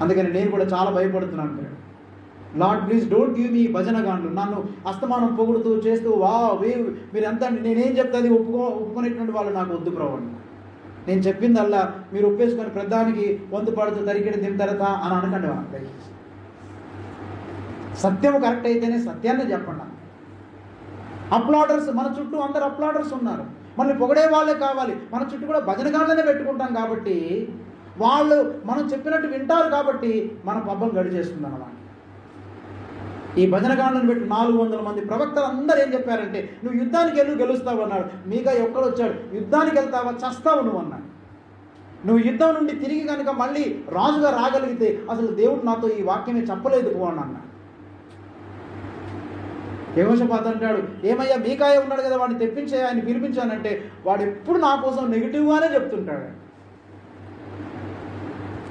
అందుకని నేను కూడా చాలా భయపడుతున్నాను. Lord please don't give me భజనగాండ్లు, నన్ను అస్తమానం పొగుడుతూ చేస్తూ మీరు ఎంత నేనేం చెప్తాది ఒప్పుకునేటువంటి వాళ్ళు నాకు వద్దు ప్రవ్వండి. నేను చెప్పిందల్లా మీరు ఒప్పేసుకొని ప్రధానికి వంతు పడుతూ తరిగిడి తింటారతా అని అనకండి. దయచేసి సత్యము కరెక్ట్ అయితేనే సత్యాన్ని చెప్పండి. అప్లాడర్స్, మన చుట్టూ అందరు అప్లాడర్స్ ఉన్నారు. మళ్ళీ పొగడే వాళ్ళే కావాలి. మన చుట్టూ కూడా భజనగాళ్ళనే పెట్టుకుంటాం కాబట్టి వాళ్ళు మనం చెప్పినట్టు వింటారు కాబట్టి మన పబ్బం గడిచేస్తుంది అన్నమాట. ఈ భజనగాళ్ళని పెట్టి 400 మంది ప్రవక్తలు అందరూ ఏం చెప్పారంటే, నువ్వు యుద్ధానికి వెళ్ళు గెలుస్తావు అన్నాడు. మీకా ఒక్కడొచ్చాడు, యుద్ధానికి వెళ్తావా చస్తావు నువ్వు అన్నాడు. నువ్వు యుద్ధం నుండి తిరిగి కనుక మళ్ళీ రాజుగా రాగలిగితే అసలు దేవుడు నాతో ఈ వాక్యమే చెప్పలేదు పో అని అన్నాడు. యెహోషాపాతు అంటాడు, ఏమయ్యా మీకాయ ఉన్నాడు కదా వాడిని తెప్పించే, ఆయన పిలిపించానంటే వాడు ఎప్పుడు నా కోసం నెగిటివ్గానే చెప్తుంటాడు.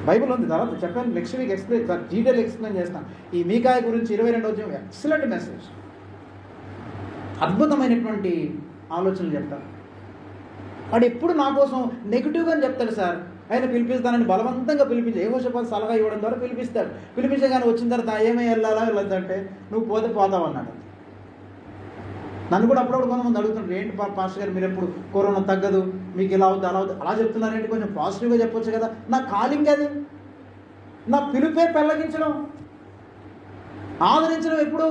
బైబిల్ ఉంది, తర్వాత చెప్పాను, నెక్స్ట్ వీక్ డీటెయిల్ ఎక్స్ప్లెయిన్ చేస్తాను. ఈ మీకాయ గురించి 22వ అధ్యాయం ఎక్సలెంట్ మెసేజ్, అద్భుతమైనటువంటి ఆలోచనలు చెప్తాను. వాడు ఎప్పుడు నా కోసం నెగిటివ్గా చెప్తాడు సార్. ఆయన పిలిపిస్తానని బలవంతంగా పిలిపించి యెహోషాపాతు సలహా ఇవ్వడం ద్వారా పిలిపిస్తాడు. పిలిపించగానే వచ్చిన తర్వాత ఏమై వెళ్ళాలంటే నువ్వు పోతే పోతావు అన్నాడు. నన్ను కూడా అప్పుడప్పుడు కొంతమంది అడుగుతుంటారు, ఏంటి పాస్టర్ గారు మీరు ఎప్పుడు కరోనా తగ్గదు, మీకు ఇలా అవుతుంది అలా అవుతుంది అలా చెప్తున్నారేంటి, కొంచెం పాజిటివ్గా చెప్పొచ్చు కదా. నా కాలింగ్ అది, నా పిలుపే పెళ్ళగించడం, ఆదరించడం. ఎప్పుడు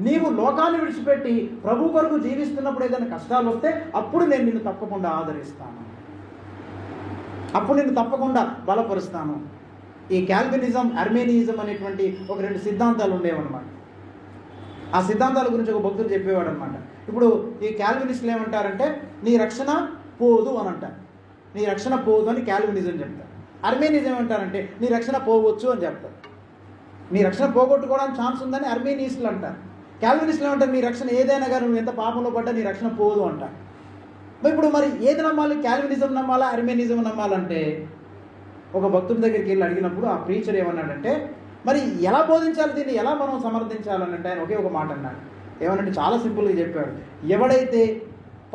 నీవు లోకాన్ని విడిచిపెట్టి ప్రభు కొరకు జీవిస్తున్నప్పుడు ఏదైనా కష్టాలు వస్తే అప్పుడు నేను నిన్ను తప్పకుండా ఆదరిస్తాను, అప్పుడు నిన్ను తప్పకుండా బలపరుస్తాను. ఈ క్యాల్వినిజం, అర్మేనియిజం అనేటువంటి ఒక 2 సిద్ధాంతాలు ఉండేవన్నమాట. ఆ సిద్ధాంతాల గురించి ఒక భక్తుడు చెప్పేవాడు అనమాట. ఇప్పుడు ఈ క్యాల్వినిస్టులు ఏమంటారంటే నీ రక్షణ పోదు అని అంటారు. నీ రక్షణ పోదు అని క్యాల్వినిజం చెప్తారు. అర్మేనిజం ఏమంటారంటే నీ రక్షణ పోవచ్చు అని చెప్తారు. నీ రక్షణ పోగొట్టుకోవడానికి ఛాన్స్ ఉందని అర్మేనిస్టులు అంటారు. క్యాల్వినిస్టులు ఏమంటారు, నీ రక్షణ ఏదైనా కానీ నువ్వు ఎంత పాపంలో పడ్డా నీ రక్షణ పోదు అంటారు. ఇప్పుడు మరి ఏది నమ్మాలి, క్యాల్వినిజం నమ్మాలా అర్మేనిజం నమ్మాలంటే ఒక భక్తుడి దగ్గరికి వెళ్ళి అడిగినప్పుడు ఆ ప్రీచర్ ఏమన్నాడంటే, మరి ఎలా బోధించాలి, దీన్ని ఎలా మనం సమర్థించాలని అంటే ఆయన ఒకే ఒక మాట అన్నాడు. ఏమనంటే చాలా సింపుల్గా చెప్పాడు, ఎవడైతే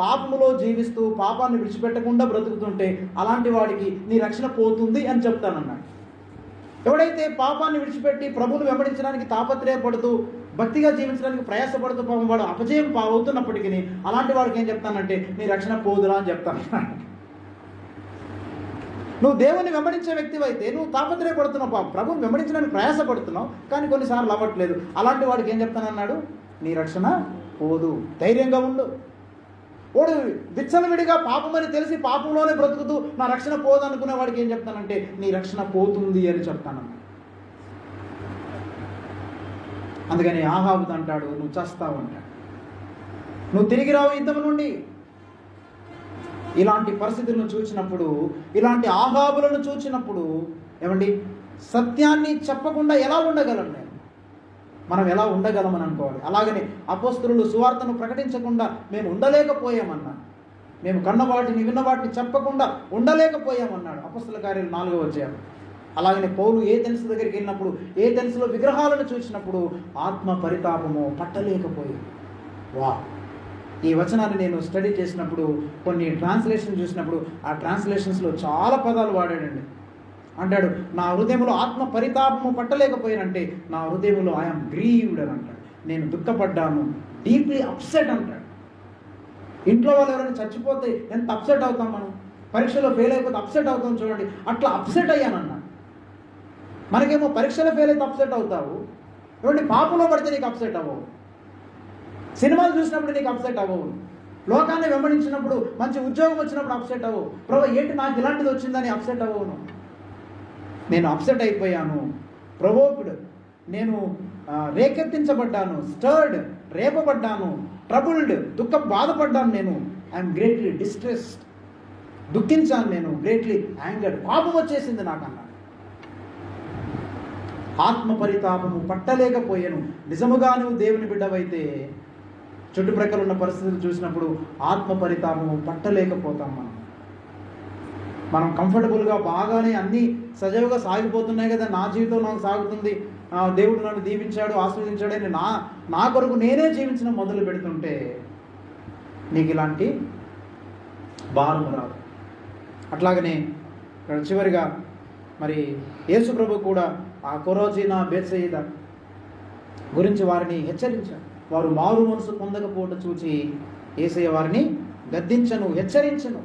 పాపములో జీవిస్తూ పాపాన్ని విడిచిపెట్టకుండా బ్రతుకుతుంటే అలాంటి వాడికి నీ రక్షణ పోతుంది అని చెప్తానన్నాడు. ఎవడైతే పాపాన్ని విడిచిపెట్టి ప్రభువును వెంబడించడానికి తాపత్రయపడుతూ భక్తిగా జీవించడానికి ప్రయాసపడుతూ పాపం వాడు అపజయం అవుతున్నప్పటికీ అలాంటి వాడికి ఏం చెప్తానంటే నీ రక్షణ పోదురా అని చెప్తాను. నువ్వు దేవుని వెంబడించే వ్యక్తివి అయితే నువ్వు తాపత్రయపడుతున్నావు, ప్రభువుని వెంబడించడానికి ప్రయాసపడుతున్నావు, కానీ కొన్నిసార్లు అవ్వట్లేదు. అలాంటి వాడికి ఏం చెప్తానన్నాడు, నీ రక్షణ పోదు, ధైర్యంగా ఉండు. వాడు విచ్చలవిడిగా పాపమని తెలిసి పాపంలోనే బ్రతుకుతూ నా రక్షణ పోదు అనుకునే వాడికి ఏం చెప్తానంటే నీ రక్షణ పోతుంది అని చెప్తానన్నా. అందుకని ఆహాబుతో అంటాడు, నువ్వు చస్తావు అంటాడు, నువ్వు తిరిగి రావు యుద్ధం నుండి. ఇలాంటి పరిస్థితులను చూసినప్పుడు, ఇలాంటి ఆహాబులను చూసినప్పుడు ఏమండి సత్యాన్ని చెప్పకుండా ఎలా ఉండగలం, మనం ఎలా ఉండగలమని అనుకోవాలి. అలాగనే అపోస్తలులు సువార్తను ప్రకటించకుండా మేము ఉండలేకపోయామన్నా, మేము కన్న వాటిని విన్న వాటిని చెప్పకుండా ఉండలేకపోయామన్నాడు అపోస్తల కార్యాలు 4వ అధ్యాయం. అలాగనే పౌలు ఏథెన్స్ దగ్గరికి వెళ్ళినప్పుడు ఏథెన్స్లో విగ్రహాలను చూసినప్పుడు ఆత్మ పరితాపము పట్టలేకపోయింది. వా, ఈ వచనాన్ని నేను స్టడీ చేసినప్పుడు కొన్ని ట్రాన్స్లేషన్ చూసినప్పుడు ఆ ట్రాన్స్లేషన్స్లో చాలా పదాలు వాడాడండి. అంటాడు, నా హృదయంలో ఆత్మ పరితాపము పట్టలేకపోయానంటే నా హృదయంలో ఐఎమ్ గ్రీవ్డ్ అని అంటాడు. నేను దుఃఖపడ్డాను, డీప్లీ అప్సెట్ అంటాడు. ఇంట్లో వాళ్ళు ఎవరైనా చచ్చిపోతే ఎంత అప్సెట్ అవుతాం మనం, పరీక్షలో ఫెయిల్ అయిపోతే అప్సెట్ అవుతాం చూడండి, అట్లా అప్సెట్ అయ్యానన్నా. మనకేమో పరీక్షలో ఫెయిల్ అయితే అప్సెట్ అవుతావు, ఏమంటే పాపంలో పడితే నీకు అప్సెట్ అవ్వవు, సినిమాలు చూసినప్పుడు నీకు అప్సెట్ అవ్వవు, లోకాన్ని వెంబడించినప్పుడు మంచి ఉద్యోగం వచ్చినప్పుడు అప్సెట్ అవ్వవు, ప్రభు ఏంటి నాకు ఇలాంటిది వచ్చిందని అప్సెట్ అవ్వను. నేను అప్సెట్ అయిపోయాను, ప్రవోక్డ్, నేను రేకెత్తించబడ్డాను, స్టర్డ్, రేపబడ్డాను, ట్రబుల్డ్, బాధపడ్డాను, నేను ఐఎమ్ గ్రేట్లీ డిస్ట్రెస్డ్, దుఃఖించాను, నేను గ్రేట్లీ యాంగర్డ్, కోపం వచ్చేసింది నాకన్నా. ఆత్మ పరితాపము పట్టలేకపోయాను. నిజముగా నువ్వు దేవుని బిడ్డవైతే చుట్టుప్రక్కల ఉన్న పరిస్థితులు చూసినప్పుడు ఆత్మ పరితాపము పట్టలేకపోతాం. మనం కంఫర్టబుల్గా బాగానే అన్నీ సజావుగా సాగిపోతున్నాయి కదా, నా జీవితం నాకు సాగుతుంది, దేవుడు నన్ను దీవించాడు ఆస్వాదించాడని నా కొరకు నేనే జీవించడం మొదలు పెడుతుంటే నీకు ఇలాంటి భారం రాదు. అట్లాగనే చివరిగా మరి యేసు ప్రభు కూడా ఆ కొరోజీన బేత్సయిద గురించి వారిని హెచ్చరించారు. వారు మారు మనసు పొందకపోవటం చూచి యేసయ్య వారిని గద్దించను, హెచ్చరించను.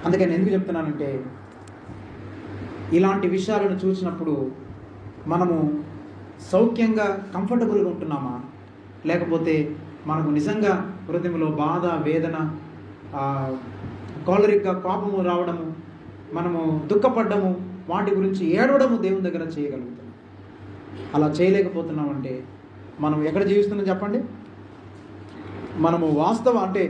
అందుకని ఎందుకు చెప్తున్నానంటే ఇలాంటి విషయాలను చూసినప్పుడు మనము సౌఖ్యంగా కంఫర్టబుల్గా ఉంటున్నామా, లేకపోతే మనకు నిజంగా హృదయంలో బాధ, వేదన, కాలరిక్గా కోపము రావడము, మనము దుఃఖపడ్డము, వాటి గురించి ఏడవడము దేవుని దగ్గర చేయగలుగుతాం. అలా చేయలేకపోతున్నామంటే మనం ఎక్కడ జీవిస్తున్నాం చెప్పండి? మనము వాస్తవం అంటే